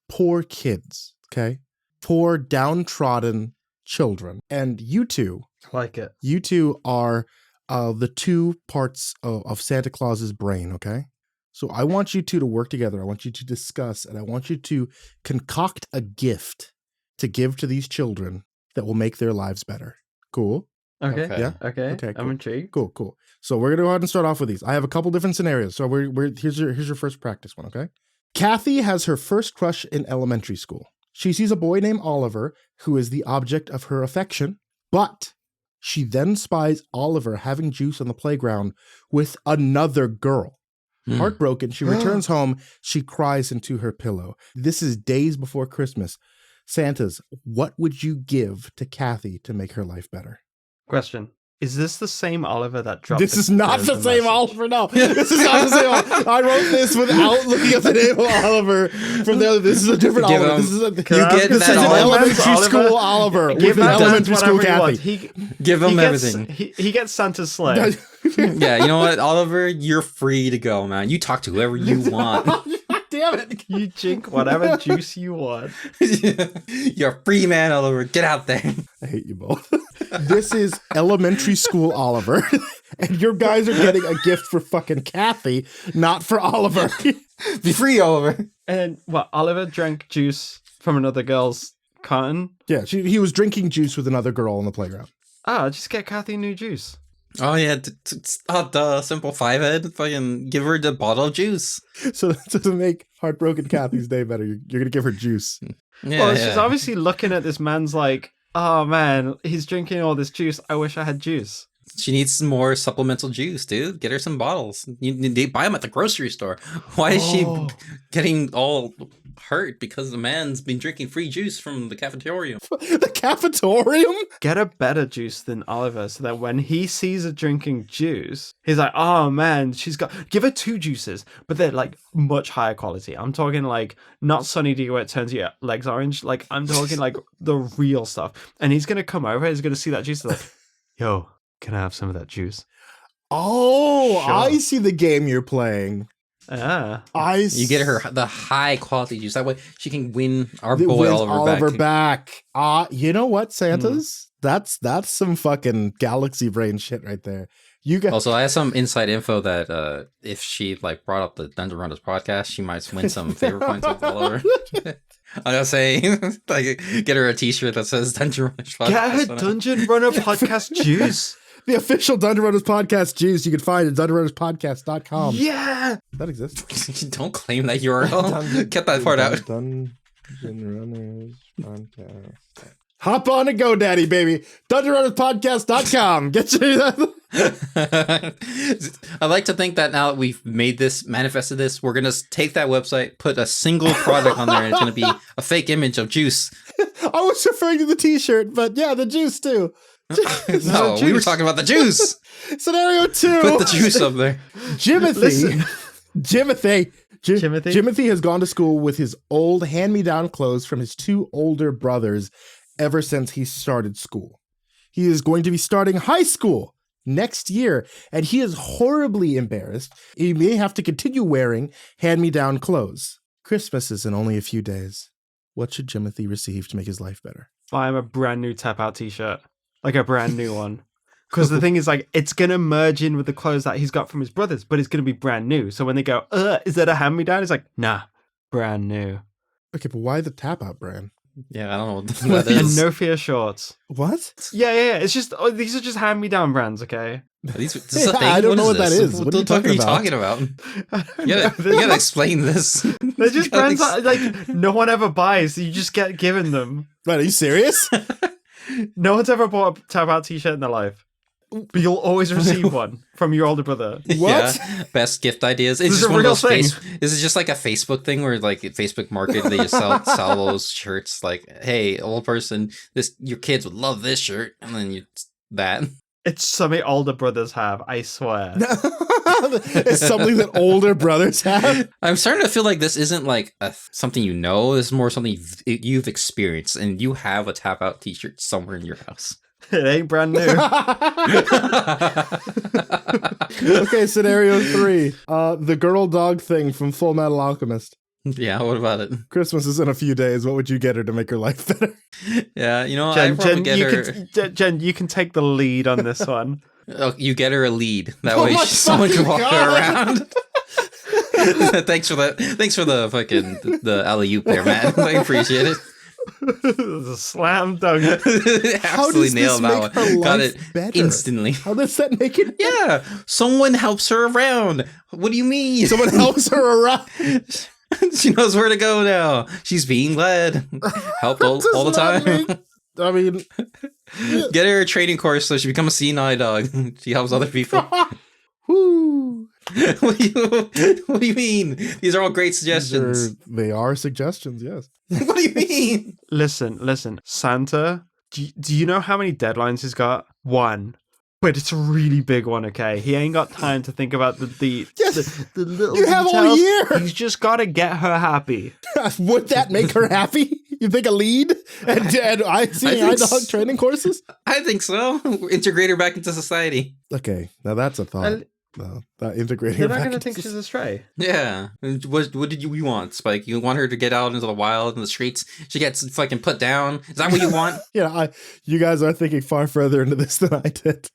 poor kids, okay? Poor downtrodden children. And you two...
I like it.
You two are the two parts of Santa Claus's brain, okay? So I want you two to work together. I want you to discuss, and I want you to concoct a gift to give to these children that will make their lives better. Cool?
Okay.
Yeah.
Okay.
Cool.
I'm intrigued.
Cool. So we're gonna go ahead and start off with these. I have a couple different scenarios. So here's your first practice one. Okay. Kathy has her first crush in elementary school. She sees a boy named Oliver, who is the object of her affection, but she then spies Oliver having juice on the playground with another girl. Heartbroken, she returns home. She cries into her pillow. This is days before Christmas. Santas, what would you give to Kathy to make her life better?
Question. Is this the same Oliver that dropped?
This is not the same message? Oliver, no. This is not the same Oliver. I wrote this without looking at the name of Oliver from the other. This is a different Oliver. This is an elementary school Oliver with an elementary school Kathy.
Give him everything.
He gets Santa's sleigh.
Yeah, you know what, Oliver? You're free to go, man. You talk to whoever you want.
Damn it.
You drink whatever juice you want.
You're a free man, Oliver. Get out there.
I hate you both. This is elementary school Oliver. And your guys are getting a gift for fucking Kathy, not for Oliver.
Be free, Oliver.
And what, Oliver drank juice from another girl's carton?
Yeah, he was drinking juice with another girl on the playground.
Oh, just get Kathy new juice.
Oh, yeah. Simple 5-head. Fucking give her the bottle of juice.
So to make heartbroken Kathy's day better, you're going to give her juice.
Yeah, well, she's obviously looking at this man's like, oh, man, he's drinking all this juice. I wish I had juice.
She needs some more supplemental juice, dude. Get her some bottles. They buy them at the grocery store. Why is she getting all hurt because the man's been drinking free juice from the cafeteria?
The cafetorium?
Get a better juice than Oliver so that when he sees her drinking juice, he's like, oh man, give her 2 juices, but they're like much higher quality. I'm talking like not Sunny D where it turns your legs orange. Like I'm talking like the real stuff. And he's going to come over, he's going to see that juice like, yo, can I have some of that juice?
Oh, sure. I see the game you're playing.
Yeah.
You get her the high quality juice. That way she can win our boy Oliver back.
You know what, Santas? That's some fucking galaxy brain shit right there.
Also, I have some inside info that if she like brought up the Dungeon Runners podcast, she might win some favor points with Oliver. I gotta say, like, get her a T-shirt that says Dungeon Runners podcast.
Get her Dungeon Runner podcast juice.
The official Dungeon Runners podcast juice you can find at dungeonrunnerspodcast.com.
Yeah!
That exists.
Don't claim that URL. Get that part out.
Dungeon Runners podcast. Hop on and GoDaddy, baby. DungeonRunnersPodcast.com. Get you.
I like to think that now that we've manifested this, we're going to take that website, put a single product on there, and it's going to be a fake image of juice.
I was referring to the T-shirt, but yeah, the juice too.
No, we were talking about the juice.
Scenario 2.
Put the juice up there.
Jimothy has gone to school with his old hand-me-down clothes from his 2 older brothers ever since he started school. He is going to be starting high school next year, and he is horribly embarrassed. He may have to continue wearing hand-me-down clothes. Christmas is in only a few days. What should Jimothy receive to make his life better?
Buy him a brand new tap-out T-shirt. Like a brand new one. Because the thing is, like, it's going to merge in with the clothes that he's got from his brothers, but it's going to be brand new. So when they go, is that a hand-me-down? It's like, nah, brand new.
Okay, but why the tap-out brand?
Yeah, I don't know what that is.
And no fear shorts.
What?
Yeah. It's just, these are just hand-me-down brands, okay?
I don't know what that is. What are you talking about?
You gotta explain this.
They're just brands that, like, no one ever buys, so you just get given them.
Right, are you serious?
No one's ever bought a tap-out T-shirt in their life. But you'll always receive one from your older brother.
What?
Yeah. Best gift ideas. It's just one of those Is it just like a Facebook thing where like Facebook Market they just sell those shirts like, hey, old person, your kids would love this shirt, and then that.
It's something older brothers have, I swear.
It's something that older brothers have.
I'm starting to feel like this isn't like something you know. This is more something you've experienced, and you have a tap out T-shirt somewhere in your house.
It ain't brand new.
Okay, scenario 3. The girl dog thing from Full Metal Alchemist.
Yeah, what about it?
Christmas is in a few days. What would you get her to make her life better?
Yeah, I'd probably get her...
Jen, you can take the lead on this one.
Oh, you get her a lead. That way someone can walk her around. Thanks for the fucking the alley-oop there, Matt. I appreciate it.
The slam dunk.
Absolutely nailed that one. Got it
better?
Instantly.
How does that make it better?
Yeah, someone helps her around. What do you mean?
Someone helps her around.
She knows where to go now. She's being led. Helped all the time.
I mean,
get her a training course so she becomes a senile dog. She helps other people.
Woo.
What do you mean? These are all great suggestions.
They are suggestions, yes.
What do you mean?
Listen. Santa, do you know how many deadlines he's got? 1. But it's a really big one, okay? He ain't got time to think about the little
You have
details.
all year.
He's just got to get her happy.
Would that make her happy? You think a lead and I see dog training courses?
I think so. Integrate her back into society.
Okay, now that's a thought. That integrating her
You're not
back
going to
into
think she's a stray.
Yeah. What did you want, Spike? You want her to get out into the wild in the streets? She gets fucking put down? Is that what you want?
Yeah, you guys are thinking far further into this than I did.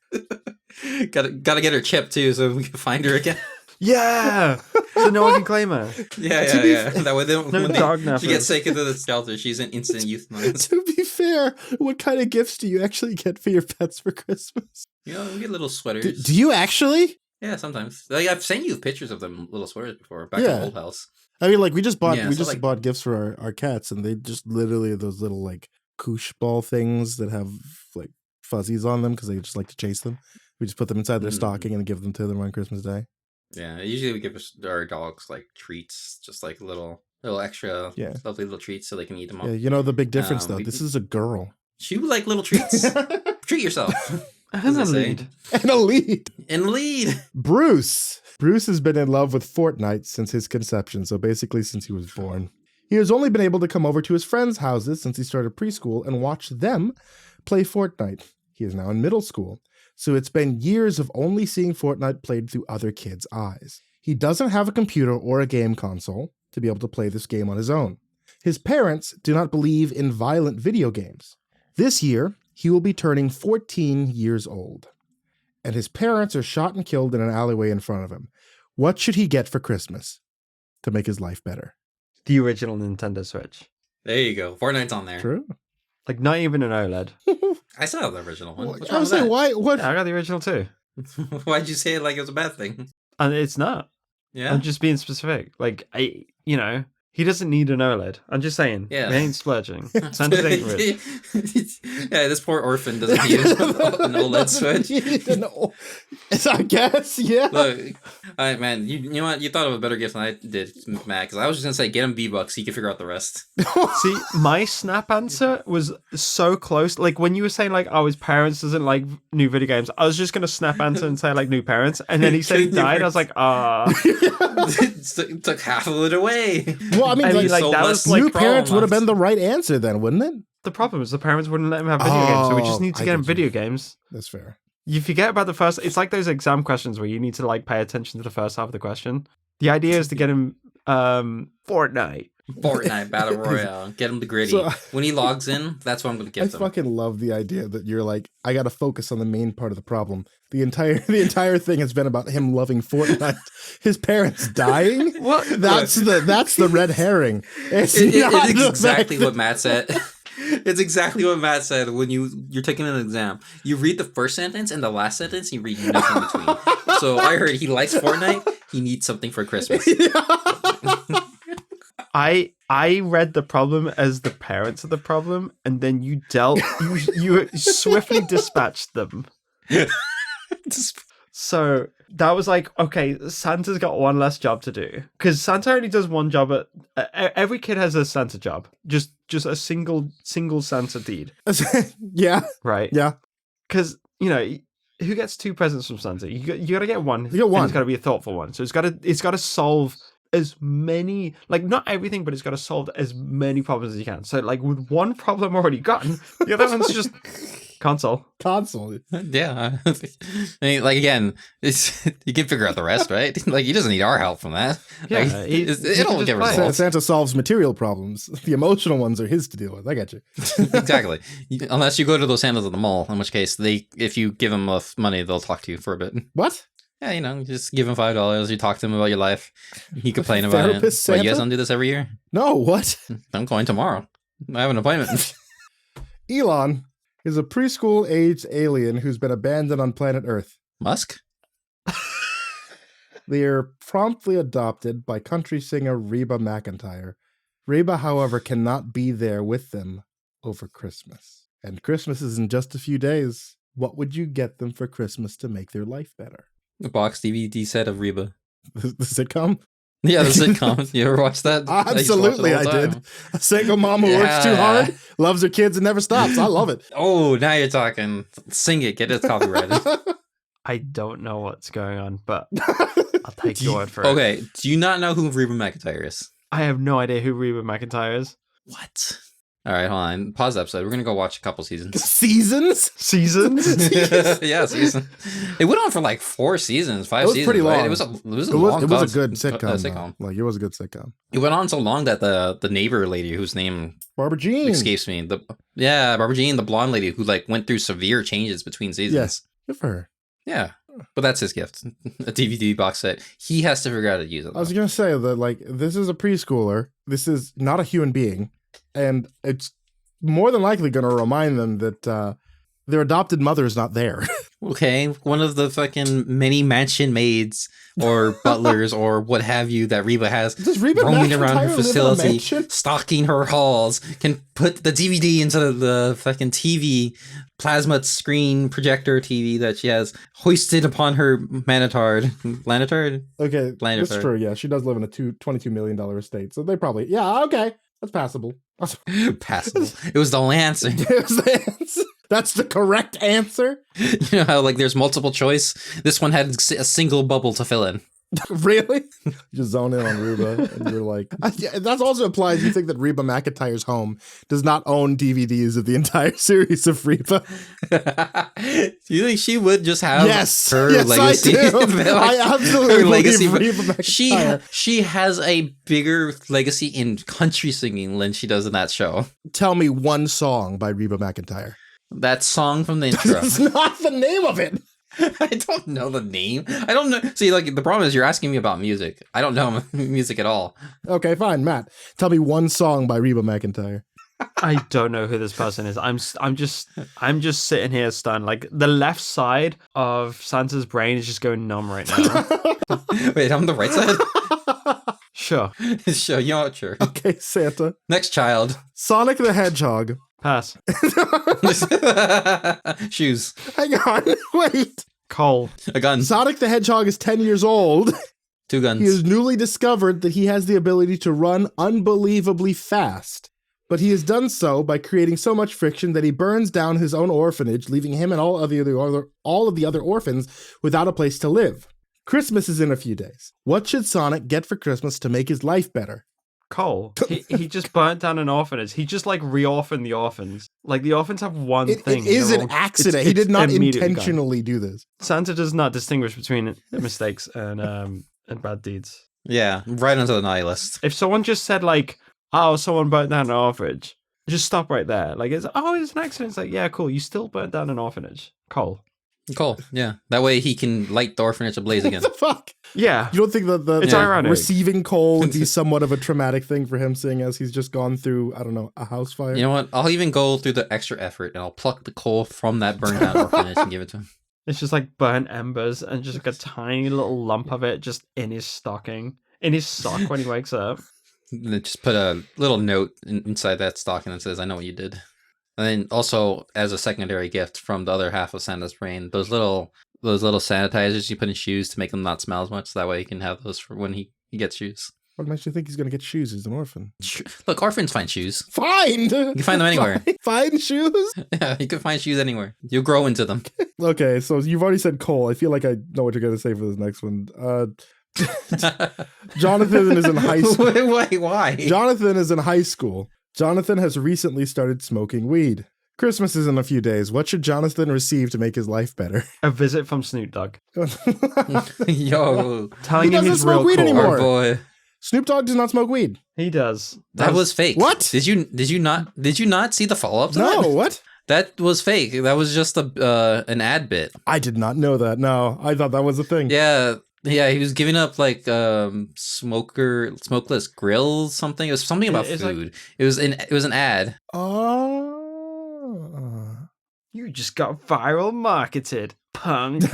Gotta get her chip too, so we can find her again.
Yeah, so no one can claim her.
Yeah. That way, she gets taken to the shelter. She's an instant euthanized.
To be fair, what kind of gifts do you actually get for your pets for Christmas?
You know, we get little sweaters.
Do you actually?
Yeah, sometimes. Like I've sent you pictures of them little sweaters before back in the old house.
I mean, like we just bought gifts for our cats, and they just literally those little like koosh ball things that have like fuzzies on them because they just like to chase them. We just put them inside their stocking and give them to them on Christmas Day.
Yeah, usually we give our dogs like treats, just like little extra lovely little treats so they can eat them all.
Yeah, you know the big difference though. This is a girl.
She would like little treats. Treat yourself.
And a lead.
And a lead.
And lead.
Bruce has been in love with Fortnite since his conception, so basically since he was born. He has only been able to come over to his friends' houses since he started preschool and watch them play Fortnite. He is now in middle school, so it's been years of only seeing Fortnite played through other kids' eyes. He doesn't have a computer or a game console to be able to play this game on his own. His parents do not believe in violent video games. This year, he will be turning 14 years old, and his parents are shot and killed in an alleyway in front of him. What should he get for Christmas to make his life better?
The original Nintendo Switch.
There you go. Fortnite's on there.
True.
Like not even an OLED.
I still have the original one. What's
I
wrong
was
with
saying,
that?
why? What?
Yeah, I got the original too.
Why'd you say it like it was a bad thing?
And it's not.
Yeah.
I'm just being specific. Like, he doesn't need an OLED. I'm just saying.
Yeah.
They ain't splurging. Santa's ain't rich.
Yeah, this poor orphan doesn't use an OLED Switch.
I guess, yeah.
Look, all right, man. You know what? You thought of a better gift than I did, Matt. Because I was just gonna say, get him V-Bucks so you can figure out the rest.
See, my snap answer was so close. Like when you were saying like, oh, his parents doesn't like new video games. I was just gonna snap answer and say like new parents, and then he said he died. I was like,
It took half of it away.
Well, I mean, like
that was
new parents would have been the right answer then, wouldn't it?
The problem is the parents wouldn't let him have video games, so we just need to get him video games.
That's fair.
You forget about the first. It's like those exam questions where you need to like pay attention to the first half of the question. The idea is to get him Fortnite
Battle Royale. Get him the gritty.
So,
when he logs in, that's what I'm going to give him.
I fucking love the idea that you're like, I got to focus on the main part of the problem. The entire thing has been about him loving Fortnite. His parents dying.
What?
That's the red herring. It's
exactly what Matt said. It's exactly what Matt said when you're taking an exam. You read the first sentence and the last sentence, you read nothing between. So I heard he likes Fortnite. He needs something for Christmas.
I read the problem as the parents of the problem, and then you swiftly dispatched them. So that was like, okay, Santa's got one less job to do, because Santa only does one job every kid has a Santa job, just a single Santa deed.
Yeah.
Right.
Yeah.
Because who gets 2 presents from Santa? You got to get one.
You get one.
It's got to be a thoughtful one. So it's got to solve as many, like not everything, but it's got to solve as many problems as you can. So like with one problem already gotten, the other one's just console.
Yeah. I mean, like again, you can figure out the rest, right? Like he doesn't need our help from that.
Yeah,
like, it'll get resolved.
Santa solves material problems. The emotional ones are his to deal with. I got you.
Exactly. Unless you go to those Santas at the mall, in which case if you give them money, they'll talk to you for a bit.
What?
Yeah, just give him $5. You talk to him about your life. You complain about it.
Santa?
What, you guys don't do this every year?
No, what?
I'm going tomorrow. I have an appointment.
Elon is a preschool-aged alien who's been abandoned on planet Earth.
Musk?
They are promptly adopted by country singer Reba McEntire. Reba, however, cannot be there with them over Christmas. And Christmas is in just a few days. What would you get them for Christmas to make their life better?
The box DVD set of Reba.
The sitcom?
Yeah, the sitcom. You ever watch that?
Absolutely, I did. A single mom who works too hard, loves her kids, and never stops. I love it.
Oh, now you're talking. Sing it. Get it copyrighted.
I don't know what's going on, but I'll take your word for it.
Okay, do you not know who Reba McEntire is?
I have no idea who Reba McEntire is.
What? All right, hold on. Pause the episode. We're going to go watch a couple seasons.
Seasons?
Yeah, season. It went on for like 4 seasons, 5 seasons.
It was pretty long.
Right? It was a
good sitcom. Like, it was a good sitcom.
It went on so long that the neighbor lady, whose name
Barbara Jean
escapes me. Barbara Jean, the blonde lady who like went through severe changes between seasons.
Yes, good for her.
Yeah, but that's his gift, a DVD box set. He has to figure out how to use it.
I was gonna say that, like, this is a preschooler. This is not a human being, and it's more than likely going to remind them that their adopted mother is not there.
Okay, one of the fucking many mansion maids or butlers or what have you that Reba has roaming around her facility, stocking her halls, can put the DVD into the fucking TV, plasma screen projector TV that she has hoisted upon her Lanitard.
Okay,
Lanitard.
That's true, yeah. She does live in a $22 million estate, so they probably, yeah, okay, that's passable.
Passable. It was the only answer.
It was the answer. That's the correct answer.
You know how like there's multiple choice? This one had a single bubble to fill in.
Really? You just zone in on Reba and you're like, yeah, that also implies you think that Reba McEntire's home does not own DVDs of the entire series of Reba.
Do you think she would just have her
yes,
legacy?
I do. I absolutely
legacy.
believe Reba McEntire.
She has a bigger legacy in country singing than she does in that show.
Tell me one song by Reba McEntire.
That song from the intro.
That's not the name of it.
I don't know the name. I don't know. See, like, the problem is you're asking me about music. I don't know music at all.
Okay, fine, Matt. Tell me one song by Reba McEntire.
I don't know who this person is. I'm just sitting here stunned. Like, the left side of Santa's brain is just going numb right now.
Wait, I'm the right side?
Sure.
Sure, you know what, sure.
Okay, Santa.
Next child.
Sonic the Hedgehog.
Pass.
Shoes.
Hang on, wait.
Cole.
A gun.
Sonic the Hedgehog is 10 years old.
2 guns.
He has newly discovered that he has the ability to run unbelievably fast. But he has done so by creating so much friction that he burns down his own orphanage, leaving him and all of the other orphans without a place to live. Christmas is in a few days. What should Sonic get for Christmas to make his life better?
Cole. He just burnt down an orphanage. He just, like, re-orphaned the orphans. Like, the orphans have one thing.
It is an accident. He did not intentionally
gone.
do this.
Santa does not distinguish between mistakes and bad deeds.
Yeah, right onto the naughty list.
If someone just said, like, oh, someone burnt down an orphanage, just stop right there. Like, it's an accident. It's like, yeah, cool. You still burnt down an orphanage. Cole.
Cool. Yeah. That way he can light the orphanage ablaze again.
What the fuck?
Yeah.
You don't think that
it's ironic.
Receiving coal would be somewhat of a traumatic thing for him, seeing as he's just gone through, I don't know, a house fire?
You know what? I'll even go through the extra effort and I'll pluck the coal from that burned down orphanage and give it to him.
It's just like burnt embers and just like a tiny little lump of it just in his stocking, in his sock when he wakes up.
Just put a little note inside that stocking that says, I know what you did. And then also, as a secondary gift from the other half of Santa's brain, those little sanitizers you put in shoes to make them not smell as much. So that way he can have those for when he gets shoes.
What makes you think he's going to get shoes as an orphan?
Look, orphans find shoes.
Find!
You can find them anywhere.
Find shoes?
Yeah, you can find shoes anywhere. You'll grow into them.
Okay, so you've already said coal. I feel like I know what you're going to say for this next one. Jonathan is in high school.
Wait, why?
Jonathan is in high school. Jonathan has recently started smoking weed. Christmas is in a few days. What should Jonathan receive to make his life better?
A visit from Snoop Dogg.
Yo.
Telling him he's real
weed
cool.
anymore.
Our boy.
Snoop Dogg does not smoke weed.
He does.
That was fake.
What?
Did you not see the follow-up to that?
No, what?
That was fake. That was just an ad bit.
I did not know that. No, I thought that was a thing.
Yeah, he was giving up like smokeless grills, something. It was something about food. Like, it was an ad.
Oh.
You just got viral marketed. punk.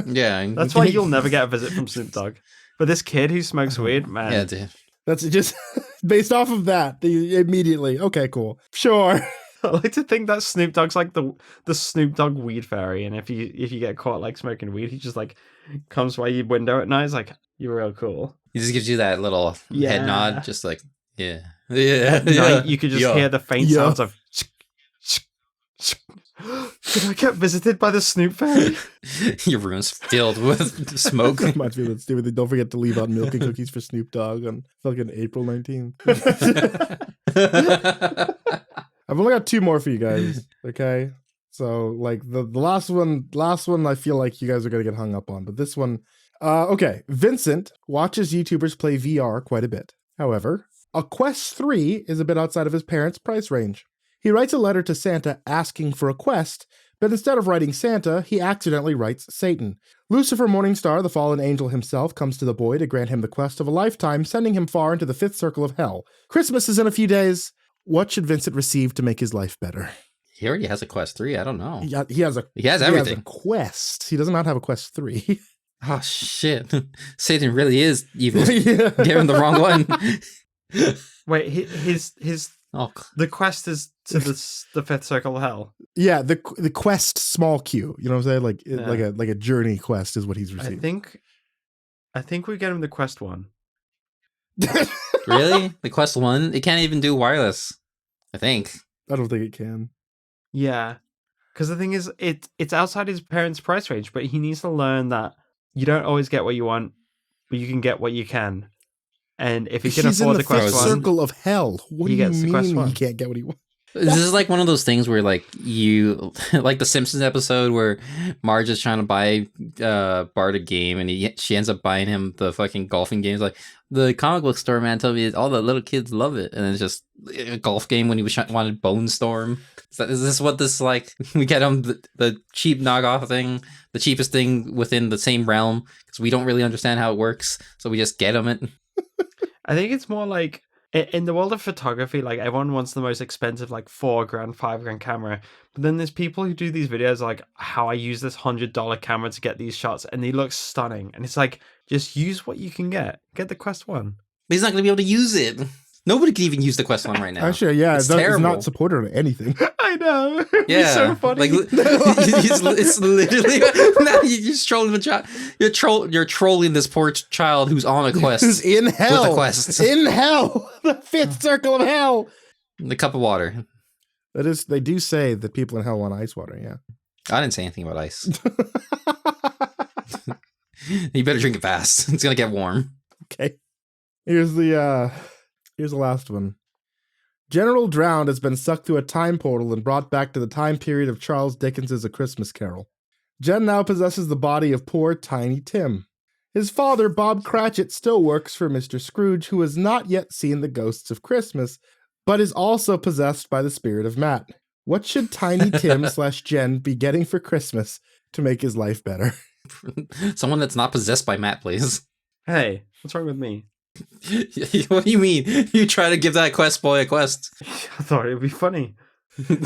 Yeah.
That's why you'll never get a visit from Snoop Dogg. But this kid who smokes weed, man.
Yeah, dude.
That's just based off of that. Immediately, okay, cool, sure.
I like to think that Snoop Dogg's like the Snoop Dogg weed fairy, and if you get caught like smoking weed, he just like comes by your window at night. He's like, "You're real cool."
He just gives you that little head nod, just like, yeah.
At night, you could just hear the faint sounds of. Did I get visited by the Snoop fairy?
Your room's filled with smoke.
Reminds me of that stupid thing. Don't forget to leave out milk and cookies for Snoop Dogg on fucking April 19th. I've only got 2 more for you guys. Okay, so like the last one, I feel like you guys are gonna get hung up on, but this one, okay. Vincent watches YouTubers play VR quite a bit. However, a Quest 3 is a bit outside of his parents' price range. He writes a letter to Santa asking for a quest, but instead of writing Santa, he accidentally writes Satan. Lucifer Morningstar, the fallen angel himself, comes to the boy to grant him the quest of a lifetime, sending him far into the 5th circle of hell. Christmas is in a few days. What should Vincent receive to make his life better?
He already has a Quest 3. I don't know.
He has everything. He has a quest. He does not have a Quest 3.
Oh, shit. Satan really is evil. Yeah. Give him the wrong one.
Wait, his the quest is to the 5th circle of hell.
Yeah, the quest small q. You know what I'm saying? Like a journey quest is what he's receiving.
I think we get him the Quest 1.
Really? The Quest 1? It can't even do wireless, I think.
I don't think it can.
Yeah. Because the thing is, it's outside his parents' price range, but he needs to learn that you don't always get what you want, but you can get what you can. And if he can afford the Quest 1...
circle of hell. What do you mean he can't get what he wants?
This is like one of those things where like you like the Simpsons episode where Marge is trying to buy Bart a game and she ends up buying him the fucking golfing games. Like the comic book store man told me all the little kids love it, and it's just a golf game when he wanted Bone Storm. Is this what this like? We get him the cheap knockoff thing, the cheapest thing within the same realm because we don't really understand how it works, so we just get him it.
I think it's more like in the world of photography, like everyone wants the most expensive, like $4,000, $5,000 camera. But then there's people who do these videos like how I use this $100 camera to get these shots, and they look stunning. And it's like, just use what you can get. Get the Quest 1.
But he's not going to be able to use it. Nobody can even use the Quest 1 right now.
Actually, yeah, it's not supported on anything.
I know.
Yeah,
it's so funny.
Like it's literally now you're just trolling the child. You're trolling this poor child who's on a quest.
Who's in hell?
With a quest.
In hell, the 5th circle of hell.
The cup of water.
That is, they do say that people in hell want ice water. Yeah,
I didn't say anything about ice. You better drink it fast. It's gonna get warm.
Okay. Here's the last one. General Drowned has been sucked through a time portal and brought back to the time period of Charles Dickens' A Christmas Carol. Jen now possesses the body of poor Tiny Tim. His father, Bob Cratchit, still works for Mr. Scrooge, who has not yet seen the ghosts of Christmas, but is also possessed by the spirit of Matt. What should Tiny Tim / Jen be getting for Christmas to make his life better?
Someone that's not possessed by Matt, please.
Hey, what's wrong with me?
What do you mean? You try to give that quest boy a quest?
I thought it would be funny.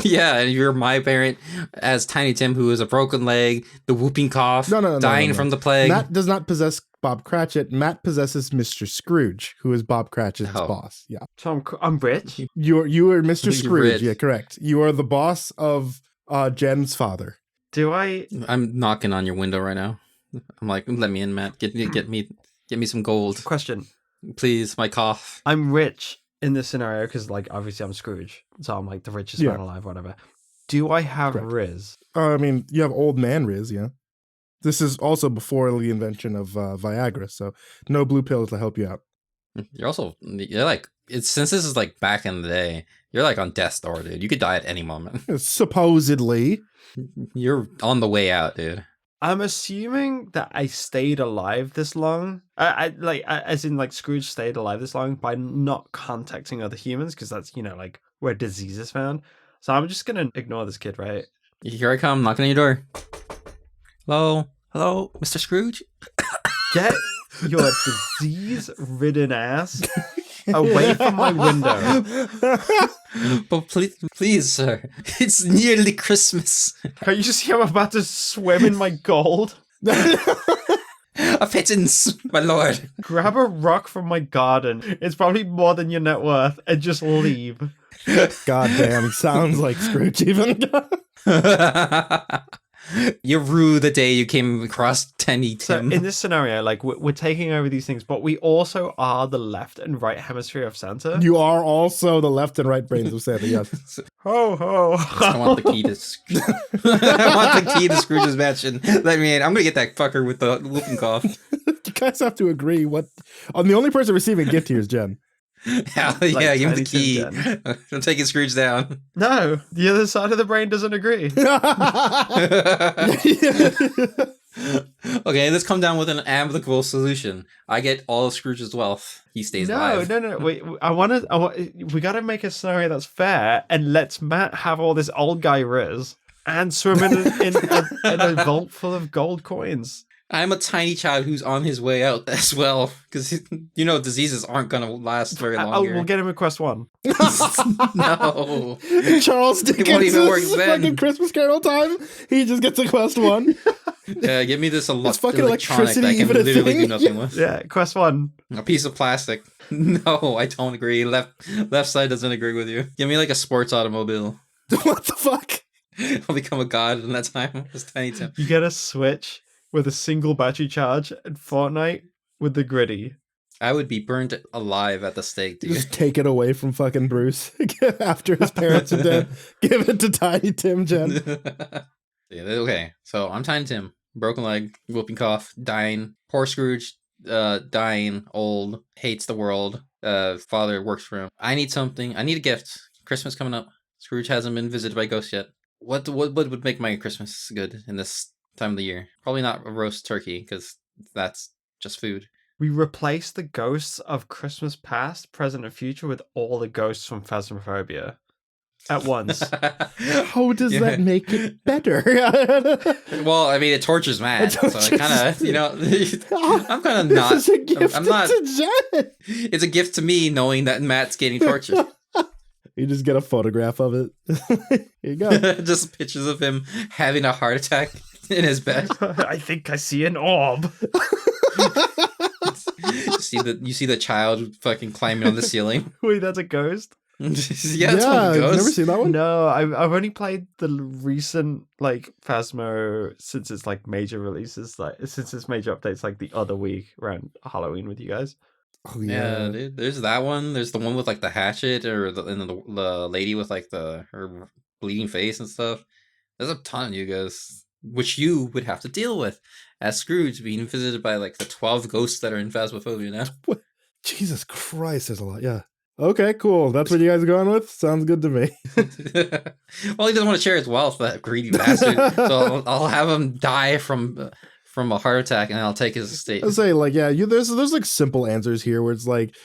Yeah, and you're my parent as Tiny Tim, who has a broken leg, the whooping cough, dying from the plague.
Matt does not possess Bob Cratchit. Matt possesses Mr. Scrooge, who is Bob Cratchit's boss. Yeah.
So I'm rich?
You are Mr. Scrooge. Yeah, correct. You are the boss of Jen's father.
I'm knocking on your window right now. I'm like, let me in, Matt. Get me some gold.
Question.
Please, my cough.
I'm rich in this scenario because, like, obviously I'm Scrooge, so I'm like the richest man alive, whatever. Do I have Riz?
I mean, you have old man Riz, yeah. This is also before the invention of Viagra, so no blue pills to help you out.
You're like, since this is like back in the day, you're like on death's door, dude. You could die at any moment.
Supposedly.
You're on the way out, dude.
I'm assuming that I stayed alive this long. As in, Scrooge stayed alive this long by not contacting other humans, because that's, like, where disease is found. So I'm just gonna ignore this kid, right?
Here I come, knocking on your door. Hello, Mr. Scrooge?
Get your disease-ridden ass away from my window.
But please, sir, it's nearly Christmas.
Can't you see I'm about to swim in my gold?
A pittance, my lord.
Grab a rock from my garden. It's probably more than your net worth, and just leave.
Goddamn, sounds like Scrooge even.
You rue the day you came across Tiny Tim.
So in this scenario, like we're taking over these things, but we also are the left and right hemisphere of Santa.
You are also the left and right brains of Santa, yes.
Ho ho!
I want the key to I want the key to Scrooge's mansion. Let me in. I'm gonna get that fucker with the whooping cough.
You guys have to agree what the only person receiving a gift here is Jen.
Hell yeah,
Like
give him the
Tiny
key.
Tim
I'm taking Scrooge down.
No, the other side of the brain doesn't agree.
Okay, let's come down with an amicable solution. I get all of Scrooge's wealth. He stays alive.
No. Wait, we got to make a scenario that's fair, and let's Matt have all this old guy riz and swim in a vault full of gold coins.
I'm a tiny child who's on his way out as well, because diseases aren't gonna last very long.
We'll get him a quest 1.
No,
Charles Dickens
won't even work then.
fucking Christmas Carol time. He just gets a quest 1.
Yeah, give me this
fucking
electronic that I
electricity
can
even a
literally do
thing?
nothing with.
Yeah, quest 1.
A piece of plastic. No, I don't agree. Left side doesn't agree with you. Give me like a sports automobile.
What the fuck?
I'll become a god in that time. It's Tiny Tim.
You get a Switch with a single battery charge and Fortnite with the gritty.
I would be burned alive at the stake, dude.
Just take it away from fucking Bruce after his parents are dead. Give it to Tiny Tim, Jen.
Yeah, okay, so I'm Tiny Tim. Broken leg, whooping cough, dying. Poor Scrooge, dying, old, hates the world. Father works for him. I need something. I need a gift. Christmas coming up. Scrooge hasn't been visited by ghosts yet. What would make my Christmas good in this time of the year? Probably not a roast turkey, because that's just food.
We replace the ghosts of Christmas past, present, and future with all the ghosts from Phasmophobia at once.
How does that make it better?
Well, I mean, it tortures Matt, so I kind of, I'm kind of not.
This is a gift
I'm not.
to Jen.
It's a gift to me knowing that Matt's getting tortured.
You just get a photograph of it. Here you go.
Just pictures of him having a heart attack in his bed.
I think I see an orb.
You see the child fucking climbing on the ceiling.
Wait, that's a ghost?
Yeah, that's one
I've
ghost.
never seen that one.
No, I've only played the recent like Phasmo since its like major releases, like since its major updates, like the other week around Halloween with you guys.
Oh
Yeah,
yeah.
dude. There's that one. There's the one with like the hatchet, or the lady with like her bleeding face and stuff. There's a ton of you guys, which you would have to deal with as Scrooge being visited by like the 12 ghosts that are in Phasmophobia now.
What? Jesus Christ, there's a lot. Yeah. Okay, cool. That's what you guys are going with? Sounds good to me.
Well, he doesn't want to share his wealth, that greedy bastard. So I'll have him die from a heart attack, and I'll take his estate.
I'll say, like, yeah, there's like simple answers here where it's like,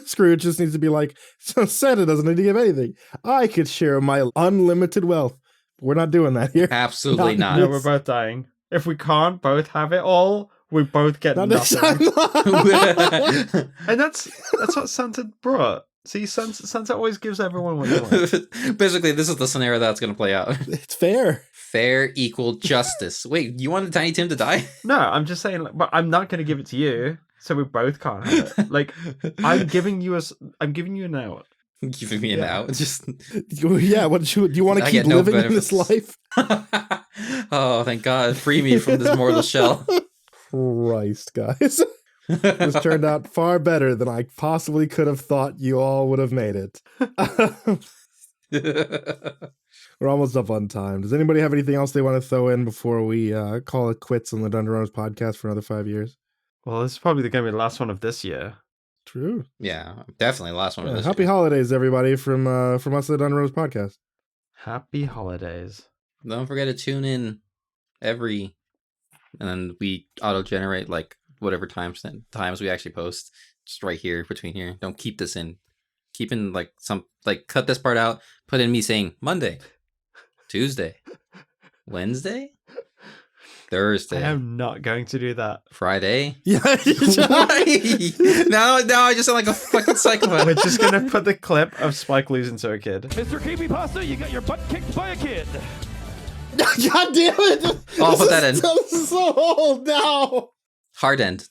Scrooge just needs to be like, Santa doesn't need to give anything. I could share my unlimited wealth. We're not doing that here.
Absolutely not.
No, we're both dying. If we can't both have it all, we both get
Not this
nothing.
time.
And that's what Santa brought. See, Santa always gives everyone what they want.
Basically, this is the scenario that's going to play out.
It's fair.
Fair, equal justice. Wait, you wanted Tiny Tim to die?
No, I'm just saying, like, but I'm not going to give it to you, so we both can't have it. Like, I'm giving you an out.
Giving me an out. Just
Yeah, do you want to
I
keep
get no
living in this
benefits.
life?
Oh, thank God. Free me from this mortal shell.
Christ, guys. This turned out far better than I possibly could have thought you all would have made it. We're almost up on time. Does anybody have anything else they want to throw in before we call it quits on the Dungeon Runners podcast for another 5 years?
Well, this is probably going to be the last one of this year.
True.
Yeah, definitely the last one. Of this
Happy
year.
holidays, everybody, from us at the Dungeon Runners podcast.
Happy holidays.
Don't forget to tune in and then we auto-generate like whatever times we actually post, just right here between here. Don't keep this in. Keep in like cut this part out. Put in me saying Monday, Tuesday, Wednesday. Thursday.
I am not going to do that.
Friday.
Yeah.
Why? Now I just sound like a fucking psychopath.
We're just gonna put the clip of Spike losing to a kid.
MrCreepyPasta, you got your butt kicked by a kid.
God damn it!
I'll put that in.
This is so old now.
Hard end.